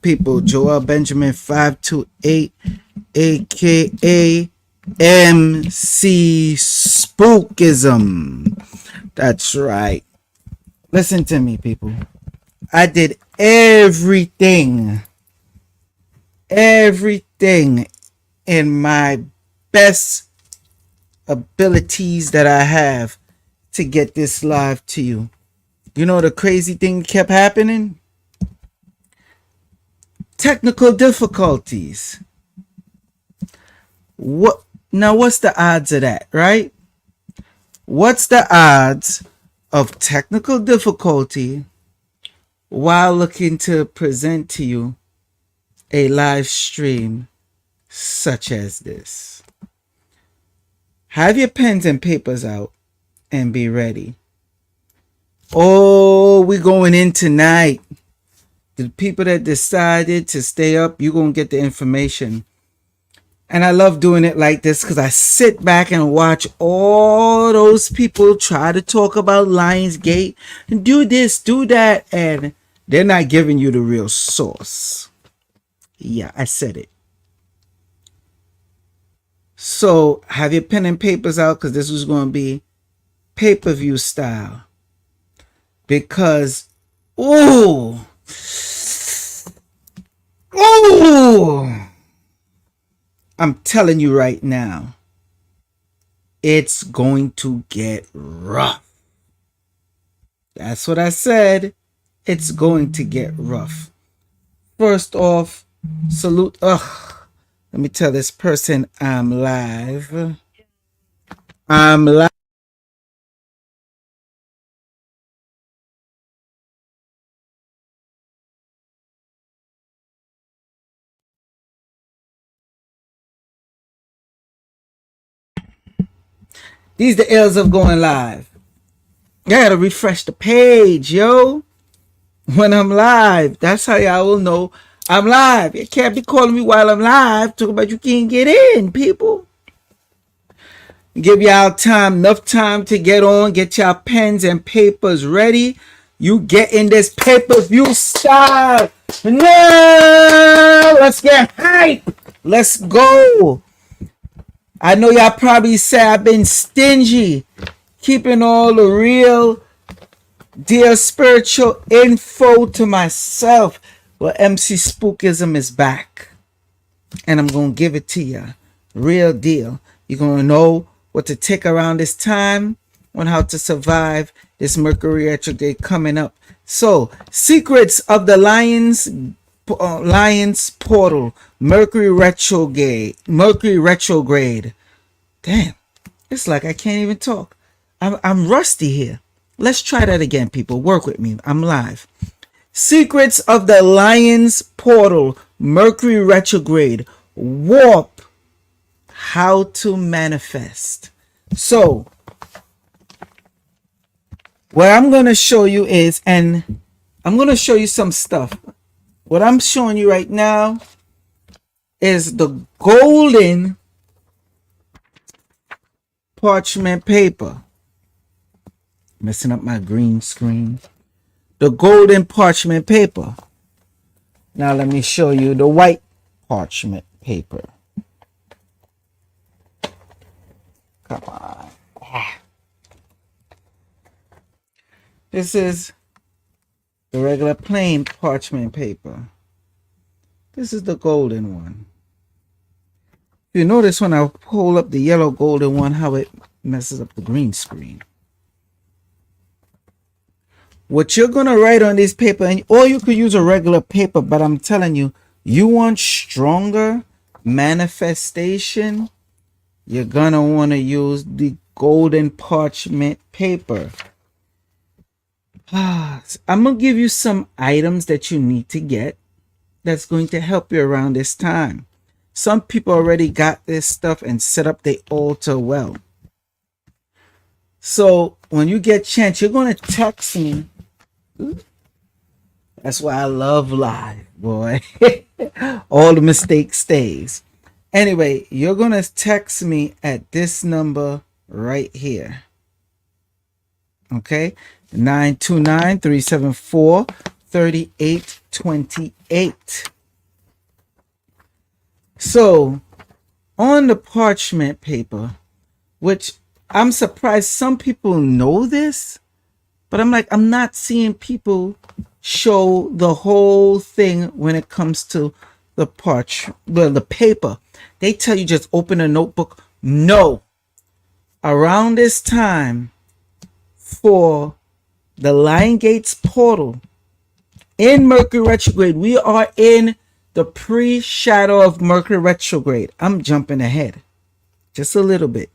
People. Joel Benjamin 528, aka MC Spookism. That's right. Listen to me, people. I did everything in my best abilities that I have to get this live to you. You know the crazy thing kept happening? Technical difficulties. What's the odds of that, right? What's the odds of technical difficulty while looking to present to you a live stream such as this? Have your pens and papers out and be ready. Oh, we're going in tonight. The people that decided to stay up, you're going to get the information. And I love doing it like this because I sit back and watch all those people try to talk about Lionsgate and do this, do that, and they're not giving you the real source. Yeah, I said it. So have your pen and papers out because this was going to be pay-per-view style. Because, ooh, I'm telling you right now, it's going to get rough. That's what I said. It's going to get rough. First off, salute. Let me tell this person I'm live. I'm live. These the ills of going live. I gotta refresh the page, yo. When I'm live, that's how y'all will know I'm live. You can't be calling me while I'm live. Talking about you can't get in, people. Give y'all time, enough time to get on. Get y'all pens and papers ready. You get in this pay-per-view style. No, let's get hype. Let's go. I know y'all probably say I've been stingy, keeping all the real dear spiritual info to myself. Well, MC Spookism is back, and I'm going to give it to you. Real deal. You're going to know what to take around this time on how to survive this Mercury retrograde coming up. So, secrets of the Lion's portal, Mercury retrograde. Damn, it's like I can't even talk. I'm rusty here. Let's try that again, people. Work with me. I'm live. Secrets of the Lion's portal, Mercury retrograde, warp, how to manifest. So, what I'm going to show you is, and I'm going to show you some stuff. What I'm showing you right now is the golden parchment paper. Messing up my green screen. The golden parchment paper. Now let me show you the white parchment paper. Come on. This is the regular plain parchment paper. This is the golden one. You notice when I pull up the yellow golden one, how it messes up the green screen. What you're going to write on this paper, or you could use a regular paper, but I'm telling you, you want stronger manifestation, you're going to want to use the golden parchment paper. I'm going to give you some items that you need to get that's going to help you around this time. Some people already got this stuff and set up their altar well. So when you get a chance, you're going to text me. That's why I love live, boy. All the mistakes stays. Anyway, you're going to text me at this number right here. Okay? 929-374-36 3828. So on the parchment paper, which I'm surprised some people know this, but I'm like, I'm not seeing people show the whole thing when it comes to the paper. They tell you just open a notebook. No. Around this time for the Lion Gates portal in Mercury retrograde, we are in the pre-shadow of Mercury retrograde. I'm jumping ahead just a little bit.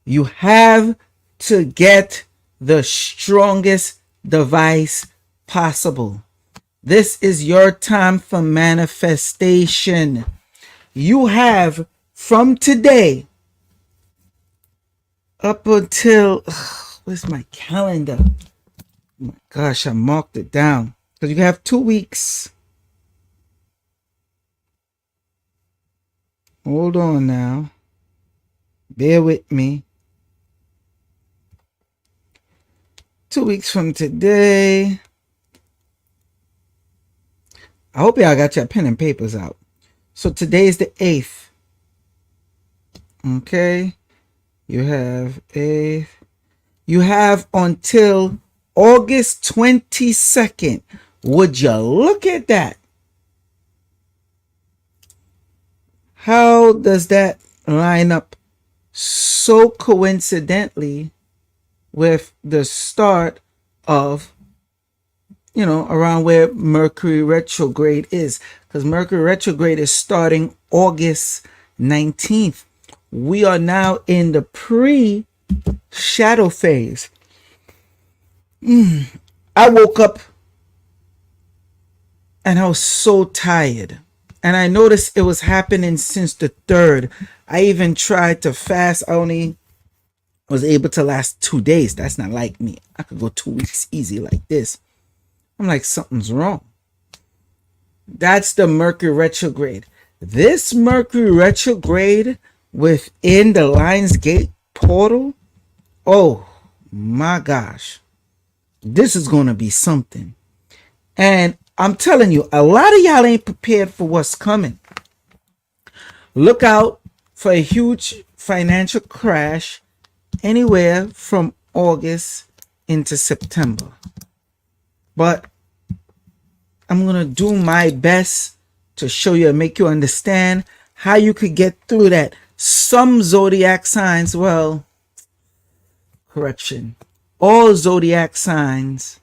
You have to get the strongest device possible. This is your time for manifestation. You have from today up until, where's my calendar? Oh my gosh, I marked it down. Because you have 2 weeks. Hold on now. Bear with me. 2 weeks from today. I hope y'all got your pen and papers out. So today is the 8th. Okay. You have 8th. You have until August 22nd. Would you look at that? How does that line up so coincidentally with the start of, around where Mercury retrograde is? Because Mercury retrograde is starting August 19th. We are now in the pre-shadow phase. I woke up and I was so tired. And I noticed it was happening since the 3rd. I even tried to fast. I only was able to last 2 days. That's not like me. I could go 2 weeks easy like this. I'm like, something's wrong. That's the Mercury retrograde. This Mercury retrograde within the Lion's Gate portal, oh my gosh, this is going to be something. And I'm telling you, a lot of y'all ain't prepared for what's coming. Look out for a huge financial crash anywhere from August into September. But I'm going to do my best to show you and make you understand how you could get through that. Some zodiac signs, well, correction, all zodiac signs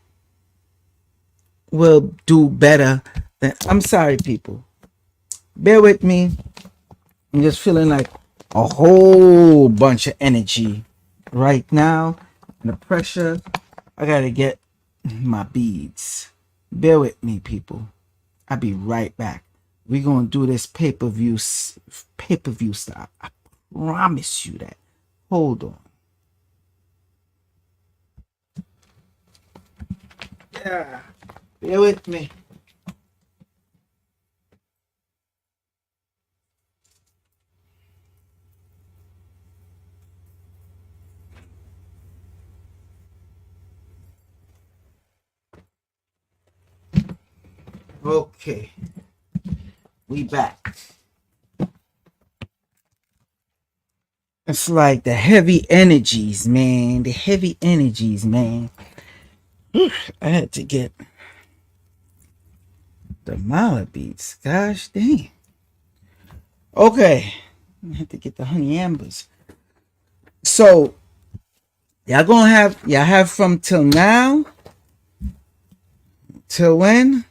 will do better than, I'm sorry people, bear with me. I'm just feeling like a whole bunch of energy right now, and the pressure. I gotta get my beads. Bear with me people. I'll be right back. We're gonna do this pay-per-view style. I promise you that. Hold on. Yeah, bear with me. Okay, we back. It's like the heavy energies, man. The heavy energies, man. I had to get the mala beads. Gosh dang. Okay, I had to get the honey ambers. So y'all have from till now till when?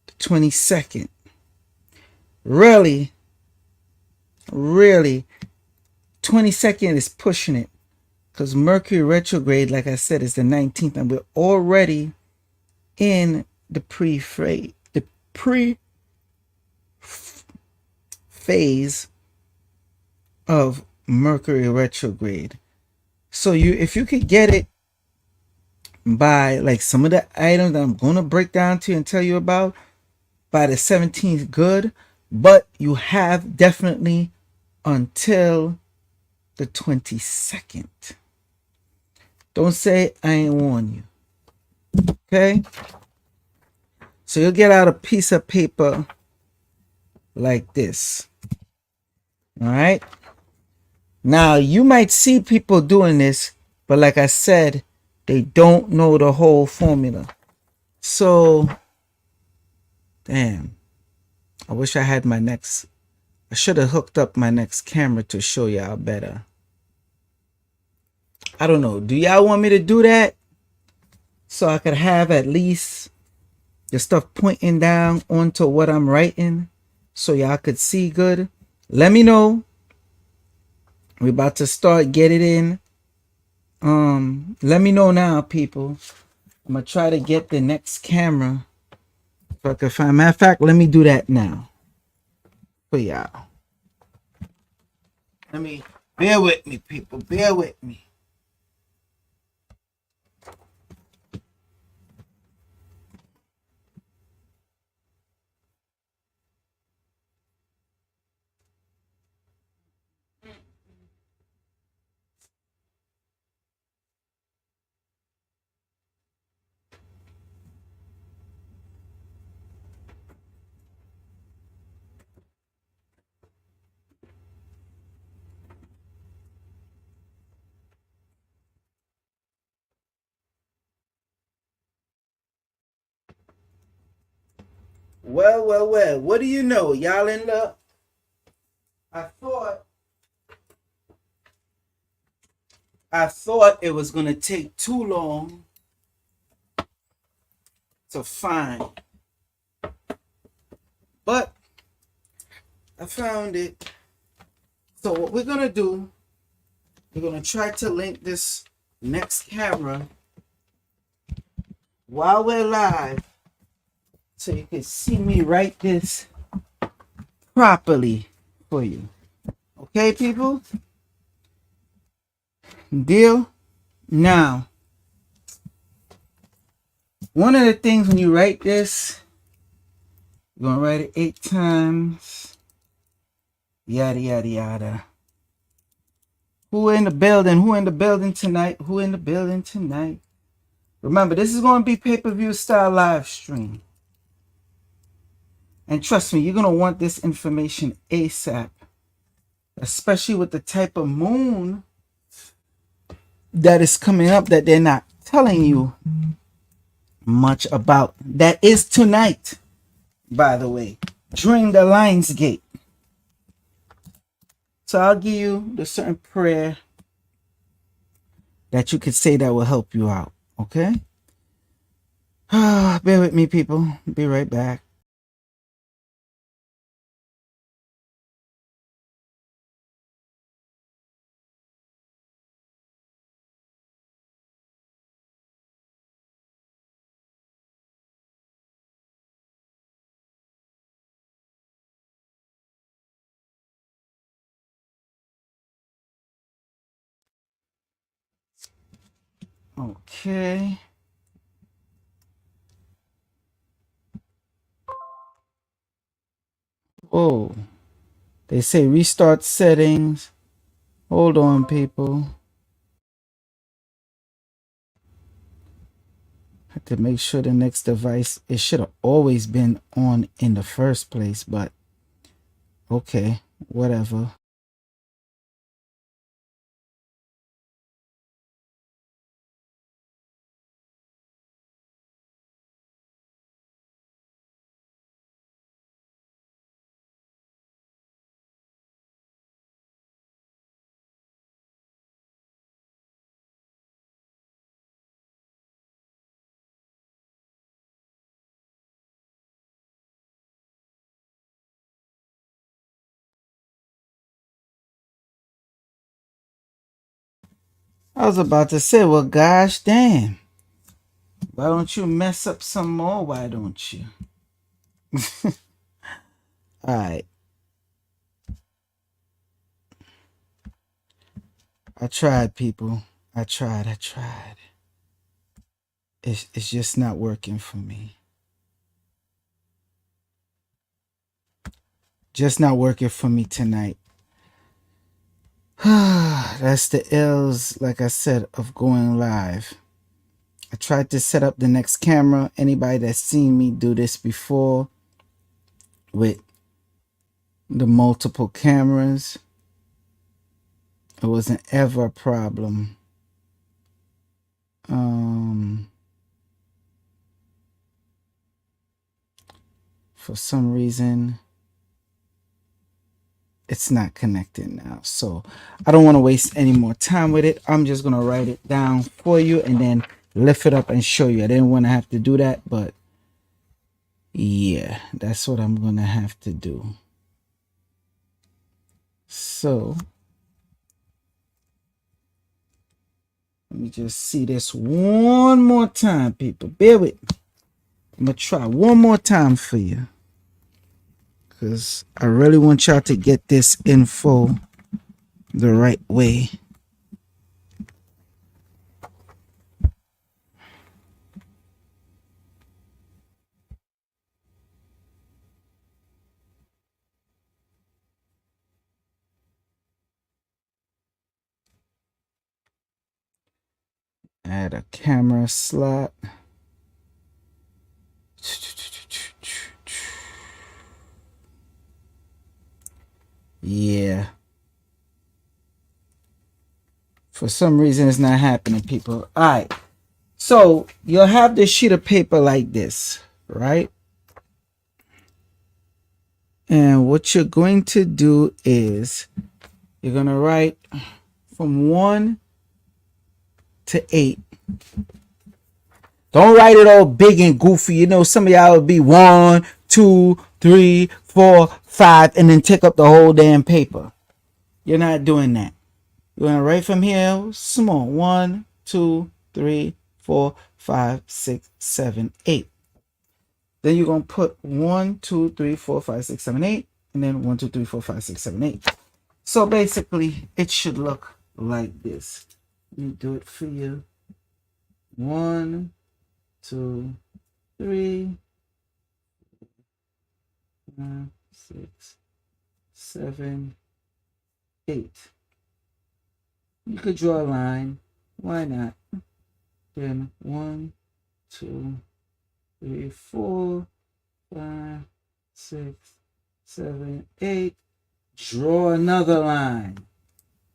The 22nd. Really 22nd is pushing it, because Mercury retrograde, like I said, is the 19th, and we're already in the pre-phase of Mercury retrograde. So if you could get it by like some of the items that I'm going to break down to you and tell you about by the 17th, good. But you have definitely until the 22nd. Don't say I ain't warn you. Okay? So you'll get out a piece of paper like this. All right? Now, you might see people doing this, but like I said, they don't know the whole formula. So, damn. I wish I had my next... I should have hooked up my next camera to show y'all better. I don't know. Do y'all want me to do that? So I could have at least the stuff pointing down onto what I'm writing so y'all could see good. Let me know. We're about to start get it in. Let me know now, people. I'm gonna try to get the next camera if I can find. Matter of fact, let me do that now for y'all. Let me bear with me, people. Bear with me. Well. What do you know? Y'all in love? I thought it was gonna take too long to find, but I found it. So what we're gonna do, we're gonna try to link this next camera while we're live so you can see me write this properly for you. Okay, people? Deal? Now, one of the things when you write this, you're gonna write it 8 times. Yada yada yada. Who in the building? Who in the building tonight? Who in the building tonight? Remember, this is going to be pay-per-view style live stream. And trust me, you're going to want this information ASAP. Especially with the type of moon that is coming up that they're not telling you much about. That is tonight, by the way, during the Lions Gate. So I'll give you the certain prayer that you could say that will help you out. Okay? Bear with me, people. Be right back. Okay. Oh, they say restart settings. Hold on, people. Have to make sure the next device, it should have always been on in the first place, but okay, whatever. I was about to say, well, gosh damn. Why don't you mess up some more? Why don't you? All right. I tried, people. I tried. It's just not working for me. Just not working for me tonight. That's the ills, like I said, of going live. I tried to set up the next camera. Anybody that's seen me do this before with the multiple cameras, it wasn't ever a problem. For some reason, it's not connected now. So I don't want to waste any more time with it. I'm just going to write it down for you and then lift it up and show you. I didn't want to have to do that, but yeah, that's what I'm going to have to do. So let me just see this one more time, people. Bear with me. I'm going to try one more time for you, because I really want y'all to get this info the right way. Add a camera slot. Yeah. For some reason, it's not happening, people. All right. So you'll have this sheet of paper like this, right? And what you're going to do is you're going to write from 1 to 8. Don't write it all big and goofy. You know, some of y'all would be 1, 2, 3, 4, 5, and then take up the whole damn paper. You're not doing that. You're going to write from here small. 1, 2, 3, 4, 5, 6, 7, 8. Then you're going to put 1, 2, 3, 4, 5, 6, 7, 8. And then 1, 2, 3, 4, 5, 6, 7, 8. So basically, it should look like this. Let me do it for you. 1, 2, 3, 5, 6, 7, 8. You could draw a line. Why not? Then 1, 2, 3, 4, 5, 6, 7, 8. Draw another line.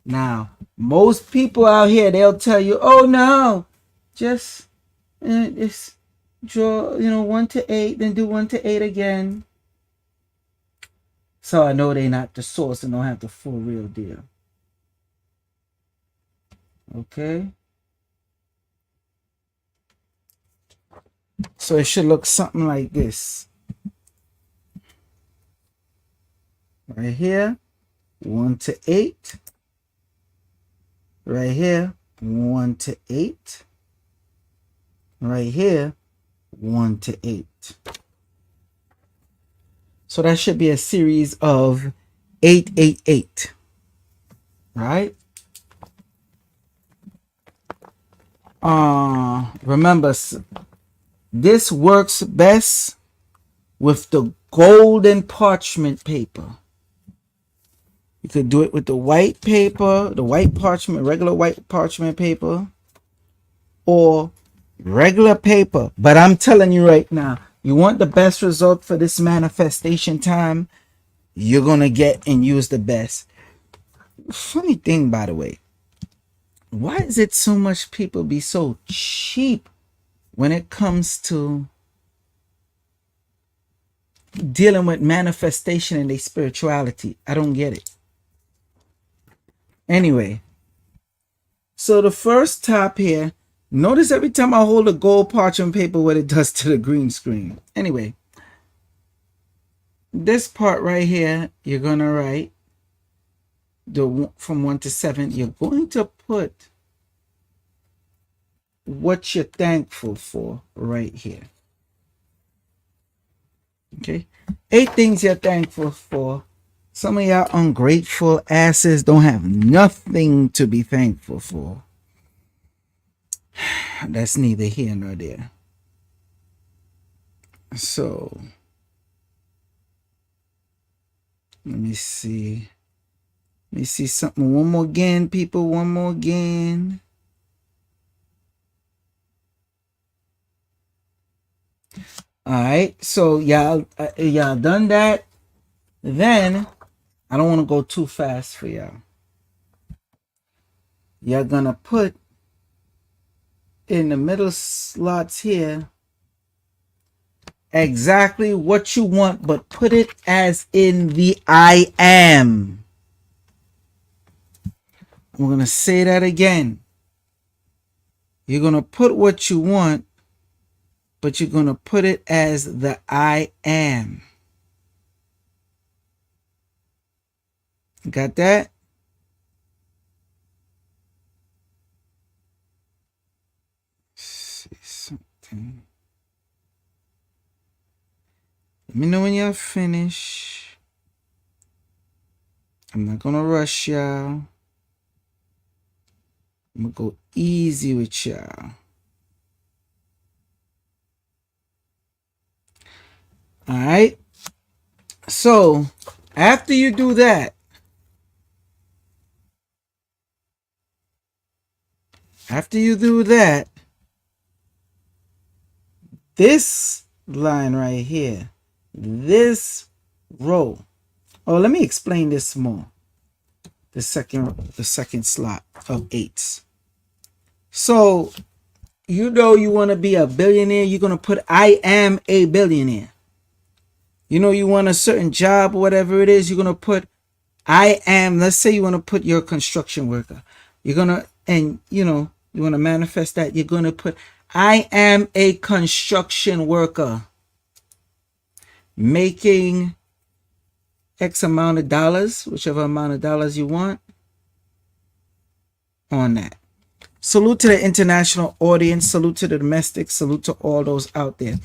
Now, most people out here, they'll tell you, oh no, just draw, 1 to 8, then do 1 to 8 again. So I know they're not the source and don't have the full real deal. Okay. So it should look something like this. Right here, 1 to 8. Right here, 1 to 8. Right here, 1 to 8. So that should be a series of 888. Right? Remember, this works best with the golden parchment paper. You could do it with the white paper, the white parchment, regular white parchment paper, or regular paper. But I'm telling you right now, you want the best result for this manifestation time, you're going to get and use the best. Funny thing, by the way, why is it so much people be so cheap when it comes to dealing with manifestation and their spirituality? I don't get it. Anyway, so the first top here, notice every time I hold a gold parchment paper what it does to the green screen. Anyway, this part right here, you're going to write from 1 to 7. You're going to put what you're thankful for right here. Okay, 8 things you're thankful for. Some of y'all ungrateful asses don't have nothing to be thankful for. That's neither here nor there. So let me see. Let me see something. One more again, people. One more again. All right, so y'all done that. Then I don't want to go too fast for y'all. You're gonna put in the middle slots here exactly what you want, but put it as in the I am. I'm gonna say that again. You're gonna put what you want, but you're gonna put it as the I am. Got that? See something. Let me know when y'all finish. I'm not gonna rush y'all. I'm gonna go easy with y'all. All right. So after you do that, this line right here, this row. Oh, let me explain this more. The second slot of 8s. So you want to be a billionaire, you're gonna put I am a billionaire. You want a certain job or whatever it is, you're gonna put I am. Let's say you want to put your construction worker. You're gonna, and you want to manifest that. You're gonna put I am a construction worker making X amount of dollars, whichever amount of dollars you want on that. Salute to the international audience. Salute to the domestic. Salute to all those out there.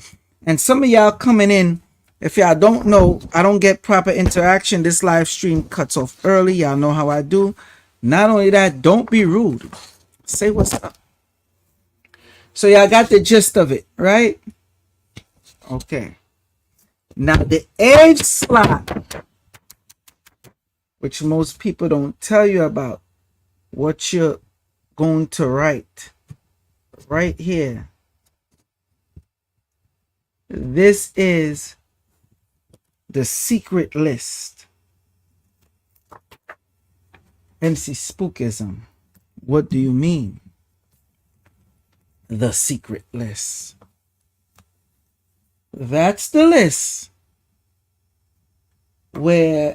And some of y'all coming in, if y'all don't know, I don't get proper interaction. This live stream cuts off early. Y'all know how I do. Not only that, don't be rude. Say what's up. So y'all got the gist of it, right? Okay. Now the edge slot, which most people don't tell you about, what you're going to write right here. This is the secret list. MC Spookism. What do you mean? The secret list. That's the list where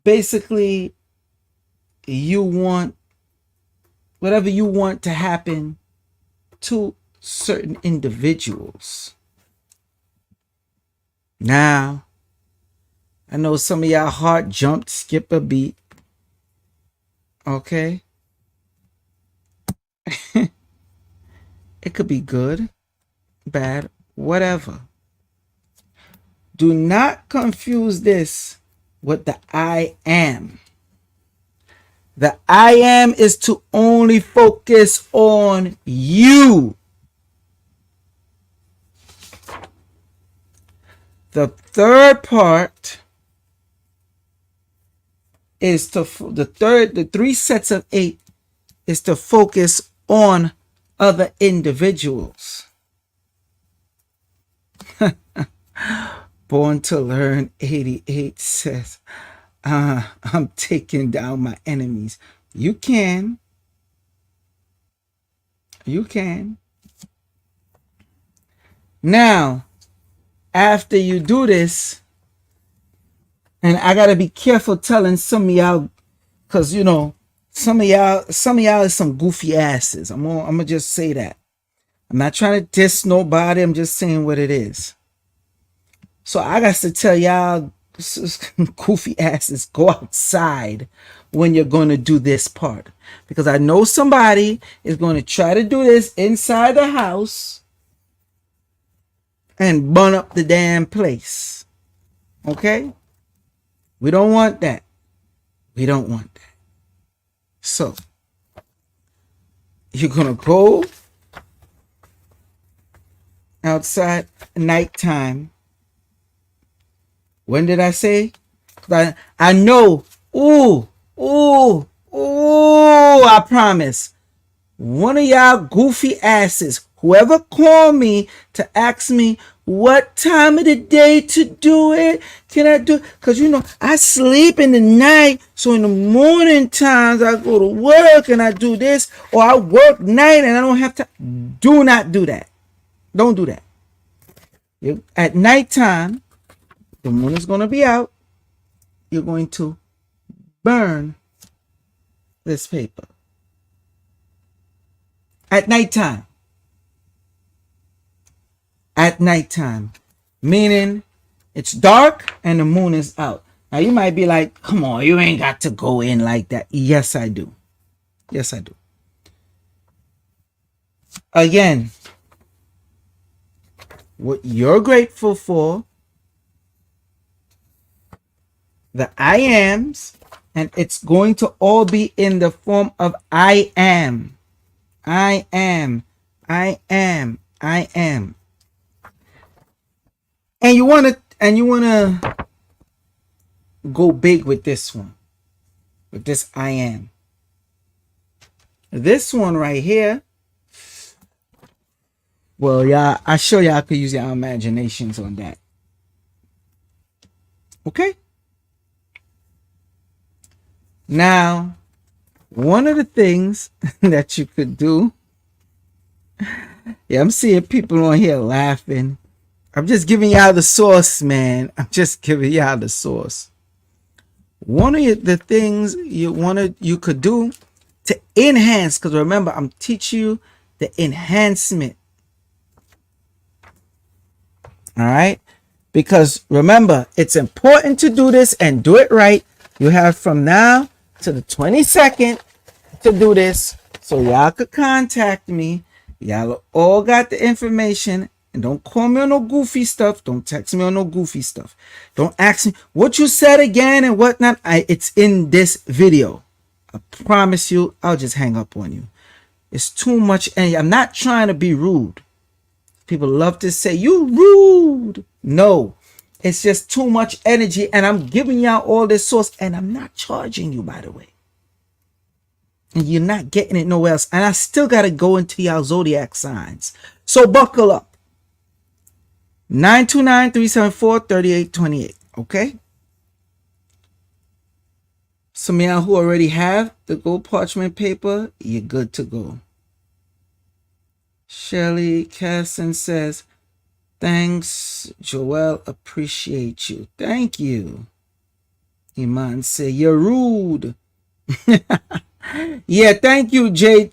basically you want whatever you want to happen to certain individuals. Now, I know some of y'all heart jumped, skip a beat. Okay. It could be good, bad, whatever. Do not confuse this with the I am. The I am is to only focus on you. The third part is the 3 sets of 8 is to focus on other individuals. Born to Learn 88 says, I'm taking down my enemies. You can. Now, after you do this, and I gotta be careful telling some of y'all, because some of y'all is some goofy asses. I'm gonna just say that. I'm not trying to diss nobody. I'm just saying what it is. So I got to tell y'all, goofy asses, go outside when you're going to do this part, because I know somebody is going to try to do this inside the house and burn up the damn place. Okay? We don't want that. So you're going to go outside nighttime. When did I say? I know. Ooh, I promise. one of y'all goofy asses, whoever called me to ask me what time of the day to do it, can I do it? Because you know, I sleep in the night, so in the morning times I go to work and I do this, or I work night and I don't have to. Do not do that. Don't do that. At nighttime, the moon is going to be out. You're going to burn this paper. At nighttime. At nighttime. Meaning it's dark and the moon is out. Now you might be like, come on, you ain't got to go in like that. Yes, I do. Yes, I do. Again, what you're grateful for, the I ams, and it's going to all be in the form of I am. I am. I am. I am. And you want to go big with this one. With this I am. This one right here. Well, y'all, I show y'all could use your imaginations on that. Okay? Now, one of the things that you could do. Yeah, I'm seeing people on here laughing. I'm just giving y'all the source, man. I'm just giving y'all the source. One of the things you could do to enhance, because remember, I'm teaching you the enhancement. All right? Because remember, it's important to do this and do it right. You have from now to the 22nd to do this, so y'all could contact me. Y'all all got the information. And don't call me on no goofy stuff. Don't text me on no goofy stuff. Don't ask me what you said again and whatnot. It's in this video. I promise you, I'll just hang up on you. It's too much. And I'm not trying to be rude. People love to say, you rude. No, it's just too much energy. And I'm giving y'all all this source. And I'm not charging you, by the way. And you're not getting it nowhere else. And I still got to go into y'all zodiac signs. So buckle up. 929-374-3828. Okay? Some of y'all who already have the gold parchment paper, you're good to go. Shelly Casson says, thanks, Joel. Appreciate you. Thank you. Iman say, you're rude. Yeah, thank you, J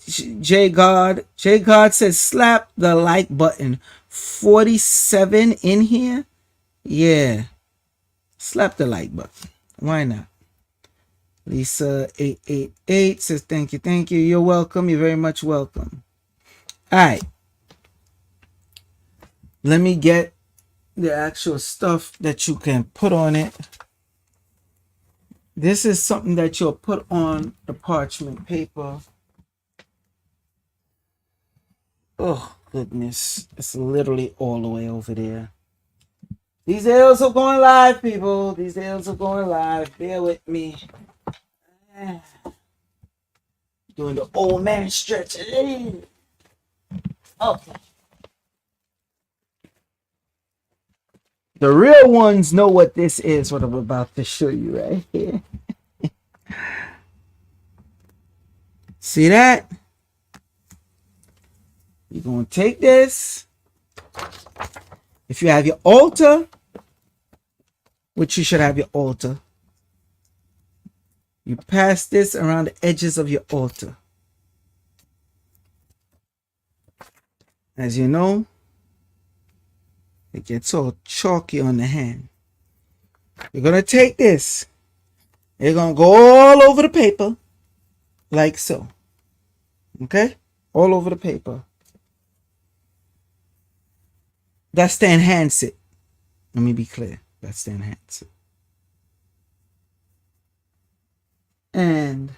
God. J God says, slap the like button. 47 in here. Yeah, slap the like button. Why not? Lisa 888 says, thank you, you're welcome, you're very much welcome. All right, let me get the actual stuff that you can put on it. This is something that you'll put on the parchment paper. Oh goodness, it's literally all the way over there. These L's are going live, people. These L's are going live. Bear with me. Doing the old man stretch. Okay. The real ones know what this is, what I'm about to show you right here. See that? You're going to take this. If you have your altar, which you should have your altar, you pass this around the edges of your altar. As you know, it gets all chalky on the hand. You're going to take this. You're going to go all over the paper, like so. Okay? All over the paper. That's to enhance it. Let me be clear. That's to enhance it. And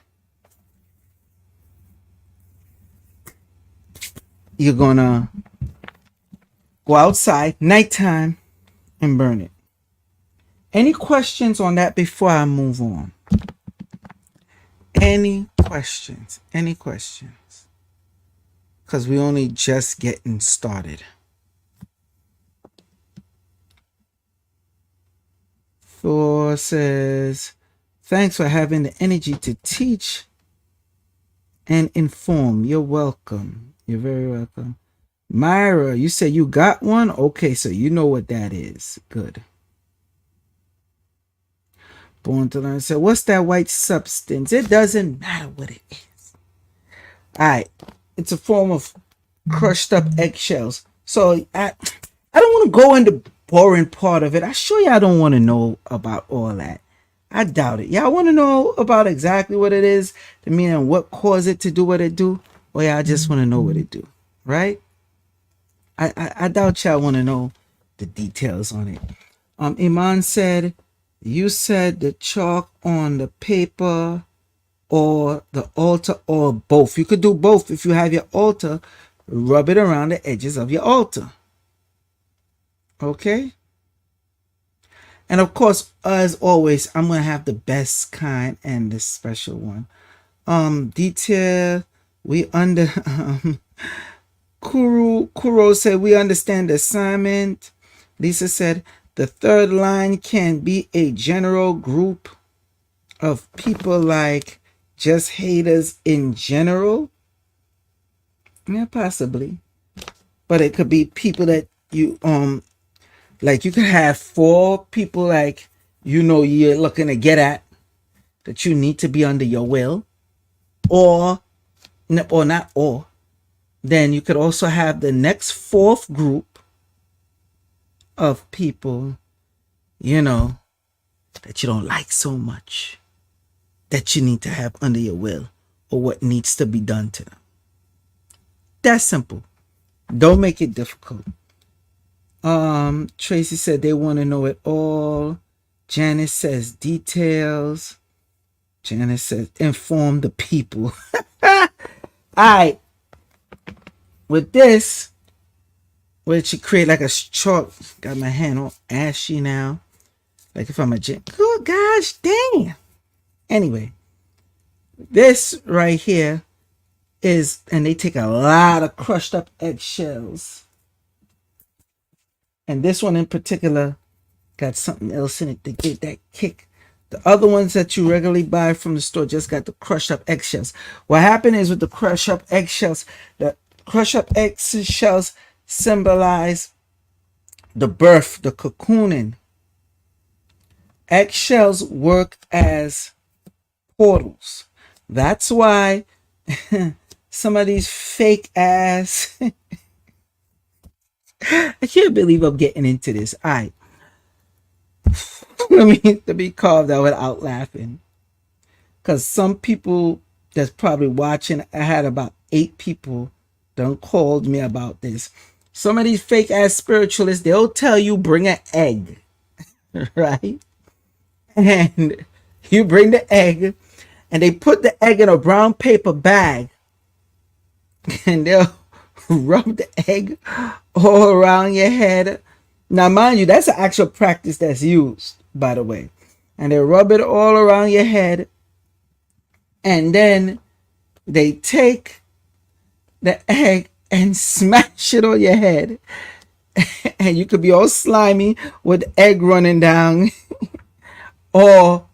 you're gonna go outside nighttime and burn it. Any questions on that before I move on? Any questions? Any questions? because we only just getting started. Thor says, thanks for having the energy to teach and inform. You're welcome. You're very welcome. Myra, you said you got one? Okay, so you know what that is. Good. Born to Learn said, what's that white substance? It doesn't matter what it is. Alright. It's a form of crushed up eggshells. So I don't want to go into boring part of it. I sure y'all don't want to know about all that. I doubt it. Y'all want to know about exactly what it is, the meaning what caused it to do what it do, or y'all just want to know what it do, right? I doubt y'all want to know the details on it. Iman said, you said the chalk on the paper or the altar or both. You could do both. If you have your altar, rub it around the edges of your altar. Okay? And of course, as always, I'm going to have the best kind and the special one. Detail, we under... Kuro said, we understand the assignment. Lisa said, the third line can be a general group of people like just haters in general. Yeah, possibly. But it could be people that you, like you could have 4 people like, you know, you're looking to get at that you need to be under your will. Or not or. Then you could also have the next 4th group of people, you know, that you don't like so much, that you need to have under your will, or what needs to be done to them. That's simple. Don't make it difficult. Tracy said they want to know it all. Janice says details. Janice says inform the people. All right. With this, where it should create like a chalk. Got my hand all ashy now. Like if I'm a gent. Oh gosh, dang. Anyway, this right here is, and they take a lot of crushed up eggshells. And this one in particular got something else in it to get that kick. The other ones that you regularly buy from the store just got the crushed up eggshells. What happened is with the crushed up eggshells, the crushed up eggshells symbolize the birth, the cocooning. Eggshells work as portals. That's why some of these fake ass I can't believe I'm getting into this. All right. Let me calm down without laughing. Because some people that's probably watching, I had about 8 people that called me about this. Some of these fake ass spiritualists, they'll tell you bring an egg. Right? And you bring the egg, and they put the egg in a brown paper bag, and they'll rub the egg all around your head. Now, mind you, that's an actual practice that's used, by the way. And they rub it all around your head, and then they take the egg and smash it on your head. And you could be all slimy with egg running down. Or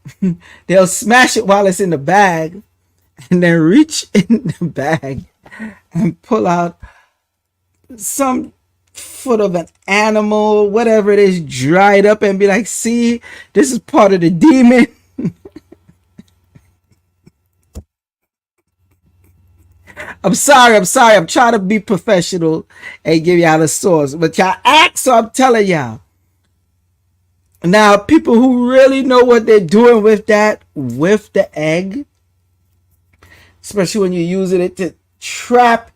they'll smash it while it's in the bag, and then reach in the bag and pull out some foot of an animal, whatever it is, dried up, and be like, see, this is part of the demon. I'm sorry. I'm trying to be professional and give y'all the source. But y'all act, so I'm telling y'all. Now, people who really know what they're doing with that, with the egg, especially when you're using it to trap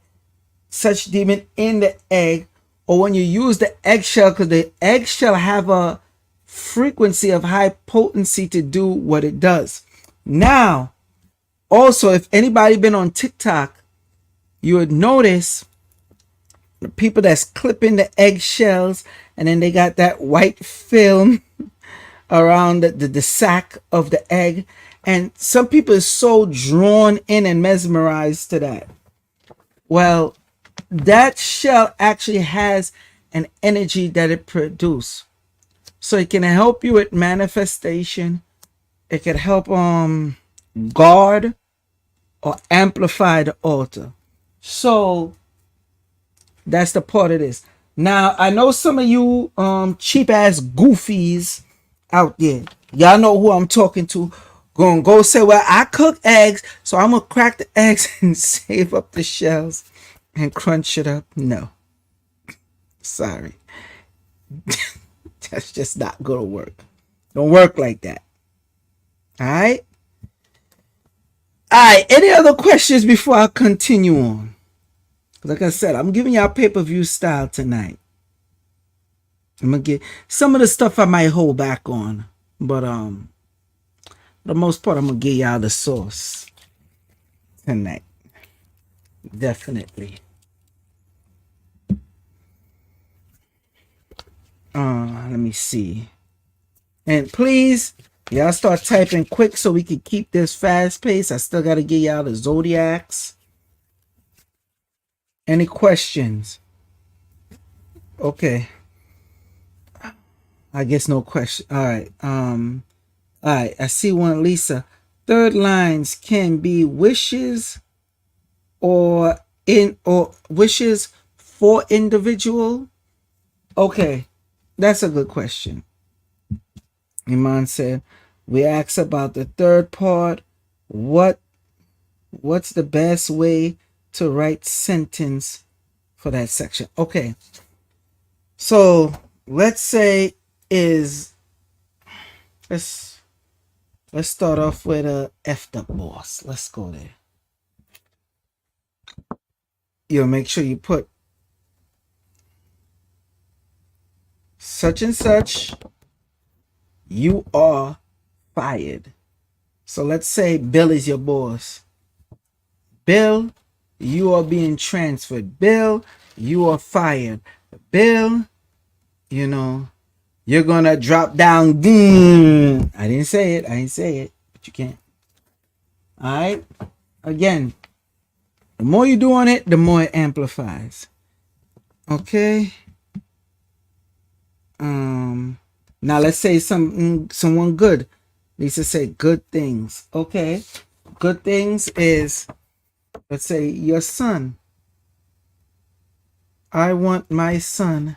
such demon in the egg, or when you use the eggshell, because the eggshell have a frequency of high potency to do what it does. Now, also, if anybody been on TikTok, you would notice the people that's clipping the eggshells, and then they got that white film around the sac of the egg. And some people are so drawn in and mesmerized to that. Well, that shell actually has an energy that it produces. So it can help you with manifestation. It can help guard or amplify the altar. So that's the part of this. Now I know some of you cheap ass goofies out there. Y'all know who I'm talking to. Gonna go say, well, I cook eggs, so I'm gonna crack the eggs and save up the shells and crunch it up. No. Sorry. That's just not gonna work. Don't work like that. Alright? Alright, any other questions before I continue on? Like I said, I'm giving y'all pay-per-view style tonight. I'm gonna get some of the stuff I might hold back on, but for the most part, I'm gonna give y'all the sauce tonight. Definitely. Let me see. And please, y'all start typing quick so we can keep this fast pace. I still gotta give y'all the Zodiacs. Any questions? Okay. I guess no question. All right. All right. I see one, Lisa. Third lines can be wishes or wishes for individual. Okay, that's a good question. Iman said, we asked about the third part. What's the best way to write sentence for that section? Okay. So let's say let's start off with a effed up boss. Let's go there. You'll make sure you put such and such, you are fired. So let's say Bill is your boss. Bill, you are being transferred. Bill, you are fired. Bill, you're gonna drop down. I didn't say it, but you can't. All right. Again, the more you do on it, the more it amplifies. Okay. Now let's say someone good. Lisa said good things. Okay. Good things is, let's say your son. I want my son.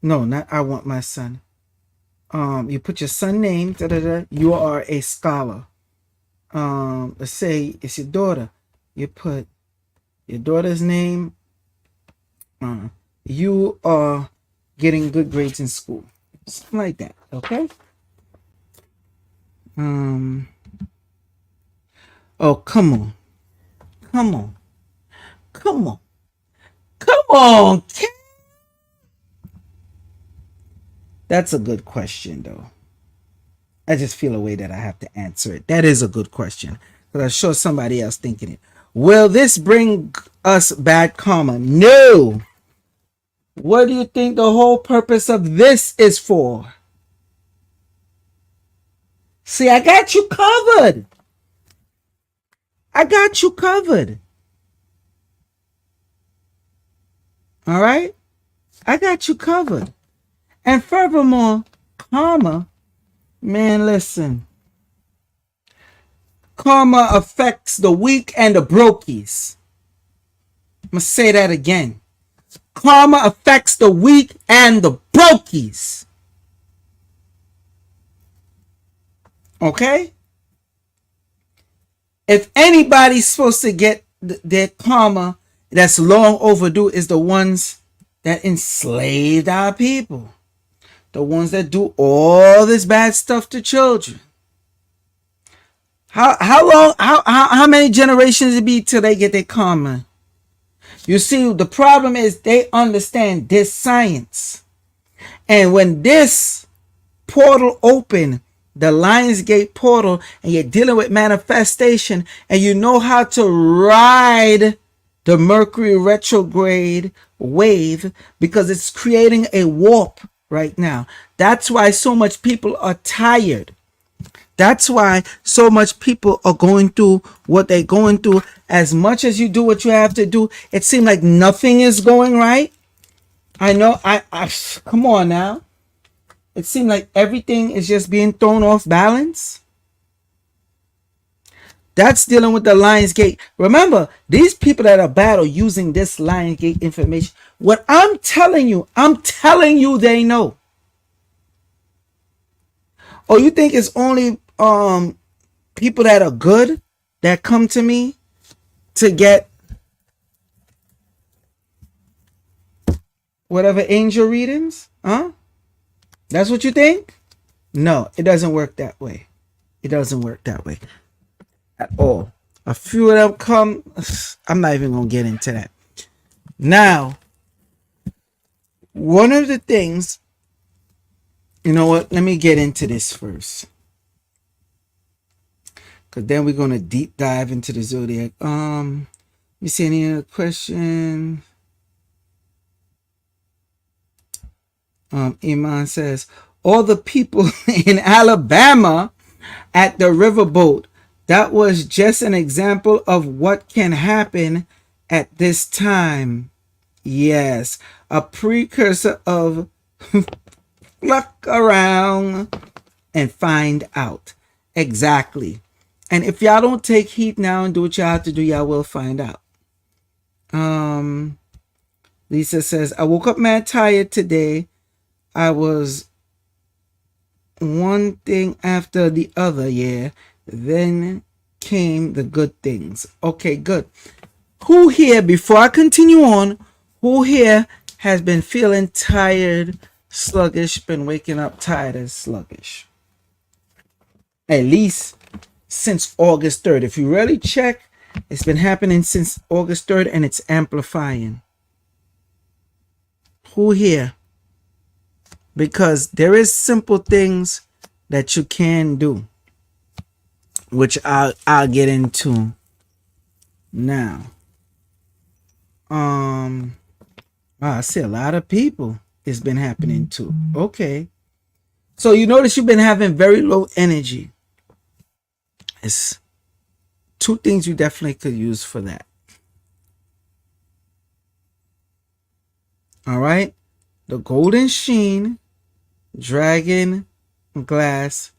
No, not I want my son. You put your son name. You are a scholar. Let's say it's your daughter. You put your daughter's name. You are getting good grades in school. Something like that. Okay. Oh, come on. That's a good question, though. I just feel a way that I have to answer it. That is a good question, because I'm sure somebody else thinking it. Will this bring us bad karma? No. What do you think the whole purpose of this is for? See, I got you covered. All right? I got you covered. And furthermore, karma, man, listen. Karma affects the weak and the brokies. I'm going to say that again. Karma affects the weak and the brokies. Okay? If anybody's supposed to get their karma that's long overdue, is the ones that enslaved our people. The ones that do all this bad stuff to children. How many generations it be till they get their karma? You see, the problem is they understand this science. And when this portal open, the Lionsgate portal, and you're dealing with manifestation, and you know how to ride the Mercury retrograde wave, because it's creating a warp right now. That's why so much people are tired. That's why so much people are going through what they're going through. As much as you do what you have to do, it seems like nothing is going right. I know. I come on now. It seems like everything is just being thrown off balance. That's dealing with the Lionsgate. Remember, these people that are bad are using this Lionsgate information. What I'm telling you they know. Or you think it's only people that are good that come to me to get whatever angel readings? Huh? That's what you think? No, it doesn't work that way. It doesn't work that way at all. A few of them come. I'm not even going to get into that. Now, one of the things, you know what? Let me get into this first. Because then we're going to deep dive into the Zodiac. Let me see any other questions. Iman says, all the people in Alabama at the riverboat, that was just an example of what can happen at this time. Yes, a precursor of look around and find out. Exactly. And if y'all don't take heat now and do what y'all have to do, y'all will find out. Lisa says, I woke up mad tired today. I was one thing after the other, yeah. Then came the good things. Okay, good. Who here, before I continue on, who here has been feeling tired, sluggish, been waking up tired and sluggish? At least since August 3rd. If you really check, it's been happening since August 3rd and it's amplifying. Who here? Because there is simple things that you can do, which I'll get into now. I see a lot of people it's been happening to. Okay. So you notice you've been having very low energy. It's two things you definitely could use for that. All right. The golden sheen, dragon glass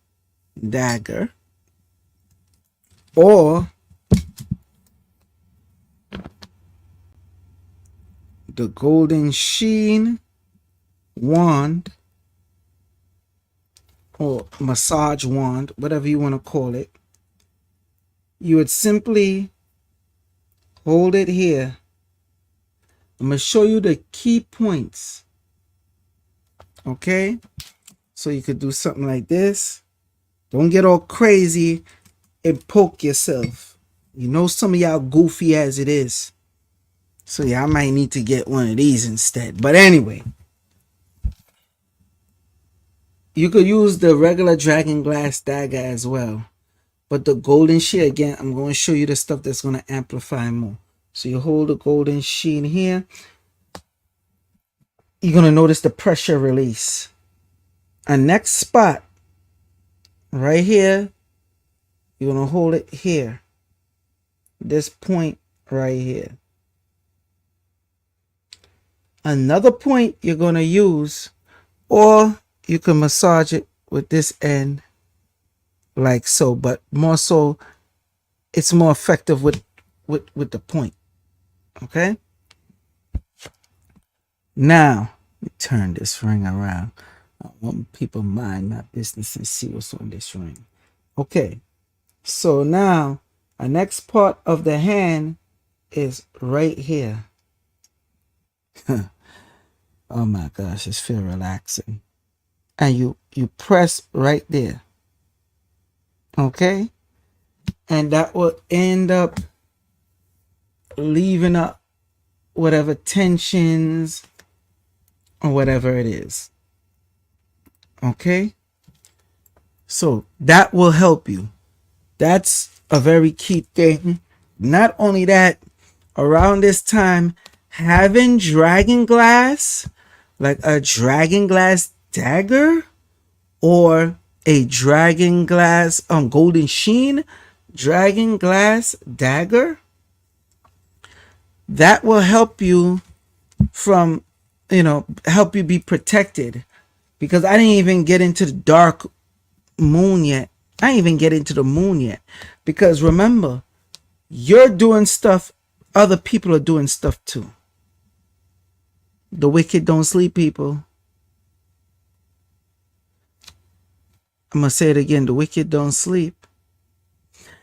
dagger, or the golden sheen wand, or massage wand, whatever you want to call it. You would simply hold it here. I'm going to show you the key points. Okay? So you could do something like this. Don't get all crazy and poke yourself. You know some of y'all goofy as it is. So y'all might need to get one of these instead. But anyway. You could use the regular dragon glass dagger as well. But the golden sheen, again, I'm going to show you the stuff that's going to amplify more. So you hold the golden sheen here. You're going to notice the pressure release. And next spot, right here, you're going to hold it here. This point right here. Another point you're going to use, or you can massage it with this end like so, but more so it's more effective with the point. Okay, now let me turn this ring around. I want people mind my business and see what's on this ring. Okay, so now our next part of the hand is right here. Oh my gosh, it's feel relaxing. And you press right there. Okay, and that will end up leaving up whatever tensions or whatever it is. Okay, so that will help you. That's a very key thing. Not only that, around this time, having dragon glass, like a dragon glass dagger or a dragon glass golden sheen dragon glass dagger that will help you from, help you be protected. Because I didn't even get into the dark moon yet. I didn't even get into the moon yet. Because remember, you're doing stuff, other people are doing stuff too. The wicked don't sleep, people. I'm going to say it again. The wicked don't sleep.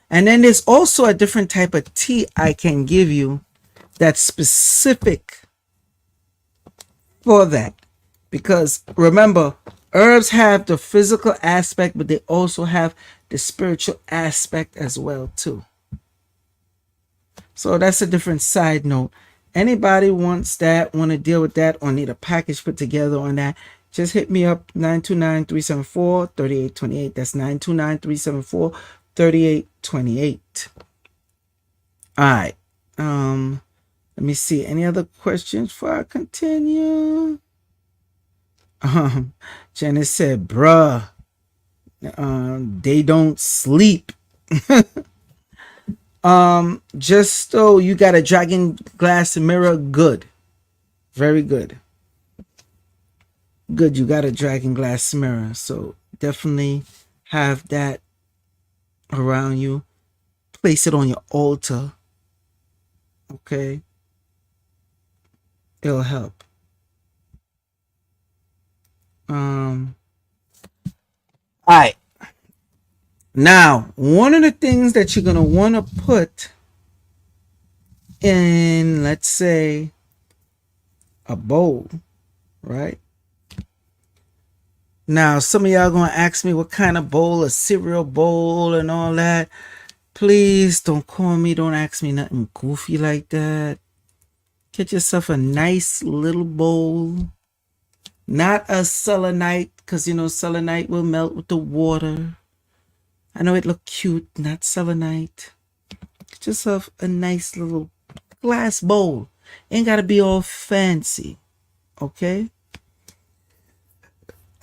And then there's also a different type of tea I can give you that's specific for that. Because remember, herbs have the physical aspect, but they also have the spiritual aspect as well too. So that's a different side note. Anybody wants that, want to deal with that, or need a package put together on that, just hit me up, 929-374-3828. That's 929-374-3828. All right. Let me see. Any other questions before I continue? Janice said, bruh, they don't sleep. Just so you got a dragon glass mirror, good. Very good. Good, you got a dragon glass mirror. So definitely have that around you. Place it on your altar. Okay. It'll help. Alright. Now, one of the things that you're gonna want to put in, let's say, a bowl, right? Now, some of y'all gonna ask me what kind of bowl, a cereal bowl and all that. Please don't call me, don't ask me nothing goofy like that. Get yourself a nice little bowl. Not a selenite, because selenite will melt with the water. I know it look cute, not selenite. Get yourself a nice little glass bowl. Ain't gotta be all fancy. Okay?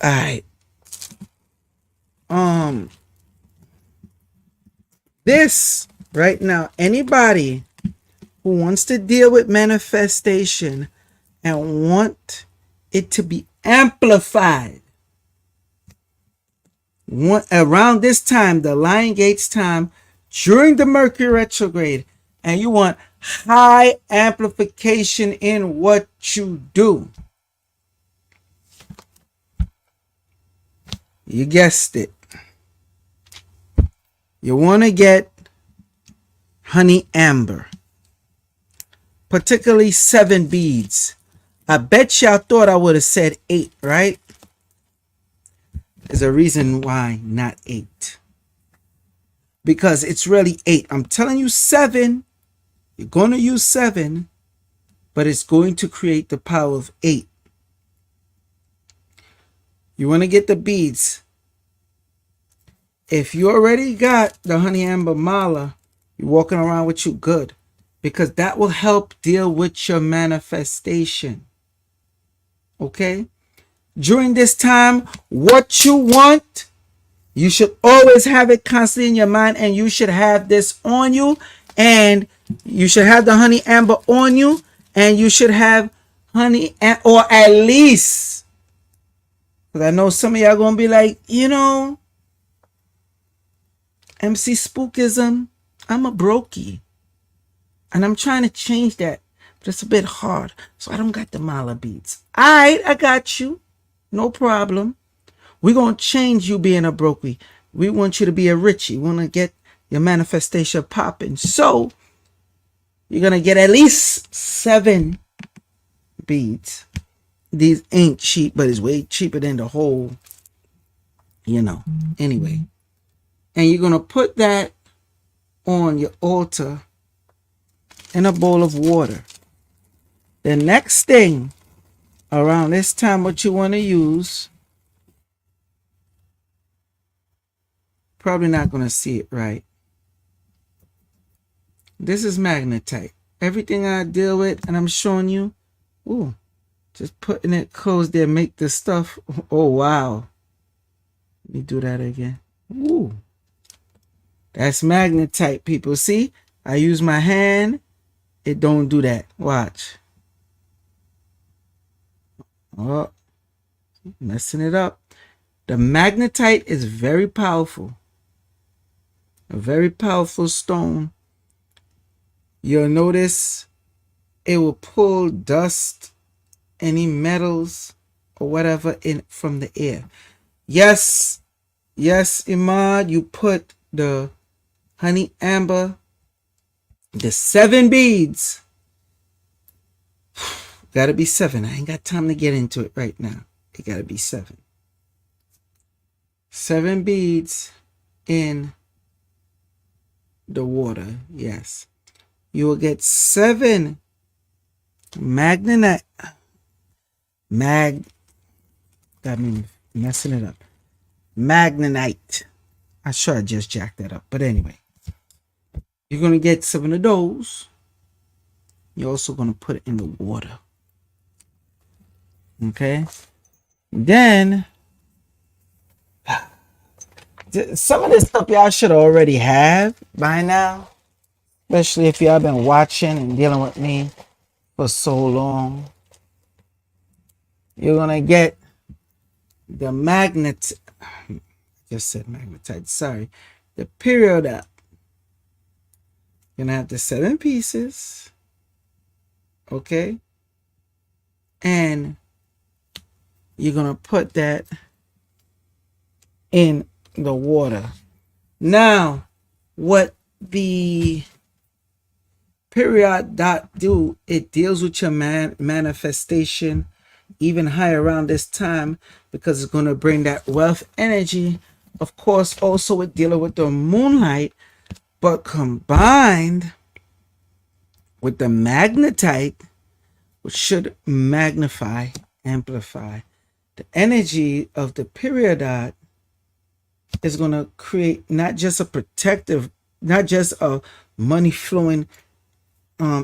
Alright. This right now, anybody who wants to deal with manifestation and want it to be amplified, around this time, the Lion Gates time, during the Mercury retrograde, and you want high amplification in what you do. You guessed it. You want to get honey amber, particularly 7 beads. I bet y'all thought I would have said 8, right? There's a reason why not 8. Because it's really 8. I'm telling you 7. You're going to use 7, but it's going to create the power of 8. You want to get the beads. If you already got the honey amber mala, you're walking around with you good. Because that will help deal with your manifestation. Okay? During this time, what you want, you should always have it constantly in your mind, and you should have this on you, and you should have the honey amber on you, and you should have honey, or at least, because I know some of y'all going to be like, MC Spookism, I'm a brokey, and I'm trying to change that, but it's a bit hard, so I don't got the mala beads. All right, I got you. No problem. We're going to change you being a brokey. We want you to be a richie. We want to get your manifestation popping. So, you're going to get at least 7 beads. These ain't cheap, but it's way cheaper than the whole, Anyway. And you're going to put that on your altar in a bowl of water. The next thing around this time, what you want to use, probably not going to see it right. This is magnetite. Everything I deal with, and I'm showing you, just putting it close there, make this stuff. Oh, wow. Let me do that again. Ooh. That's magnetite, people. See? I use my hand. It don't do that. Watch. Oh, messing it up. The magnetite is very powerful. A very powerful stone. You'll notice it will pull dust, any metals or whatever in from the air. Yes, yes, Imad, you put the honey amber, the 7 beads. Gotta be 7. I ain't got time to get into it right now. It gotta be 7. 7 beads in the water. Yes. You will get 7 magnetite. That means messing it up. Magnetite. I'm sure I just jacked that up. But anyway. You're going to get 7 of those. You're also going to put it in the water. Okay. Then some of this stuff y'all should already have by now. Especially if y'all been watching and dealing with me for so long. You're going to get the magnet. I just said magnetite. Sorry. The periodite. You're going to have the 7 pieces. Okay. And you're going to put that in the water. Now, what the period dot do, it deals with your manifestation even higher around this time, because it's going to bring that wealth energy. Of course, also with dealing with the moonlight, but combined with the magnetite, which should magnify, amplify the energy of the periodite, is going to create not just a protective, not just a money flowing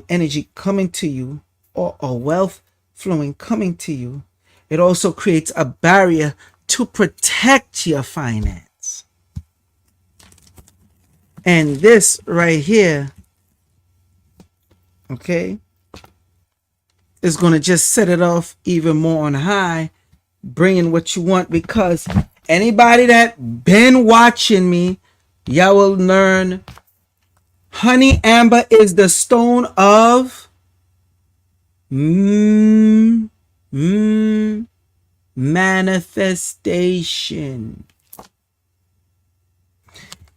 energy coming to you, or a wealth flowing coming to you. It also creates a barrier to protect your finance. And this right here, okay, is going to just set it off even more on high, bringing what you want. Because anybody that been watching me, y'all will learn honey amber is the stone of manifestation.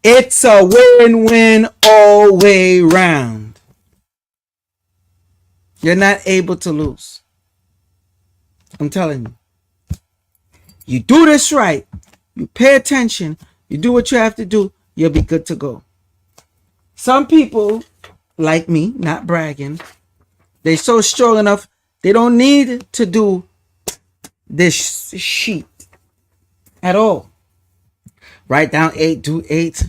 It's a win-win all way round. You're not able to lose. I'm telling you. You do this right. You pay attention. You do what you have to do. You'll be good to go. Some people, like me, not bragging, they're so strong enough, they don't need to do this sheet at all. Write down 8, do 8.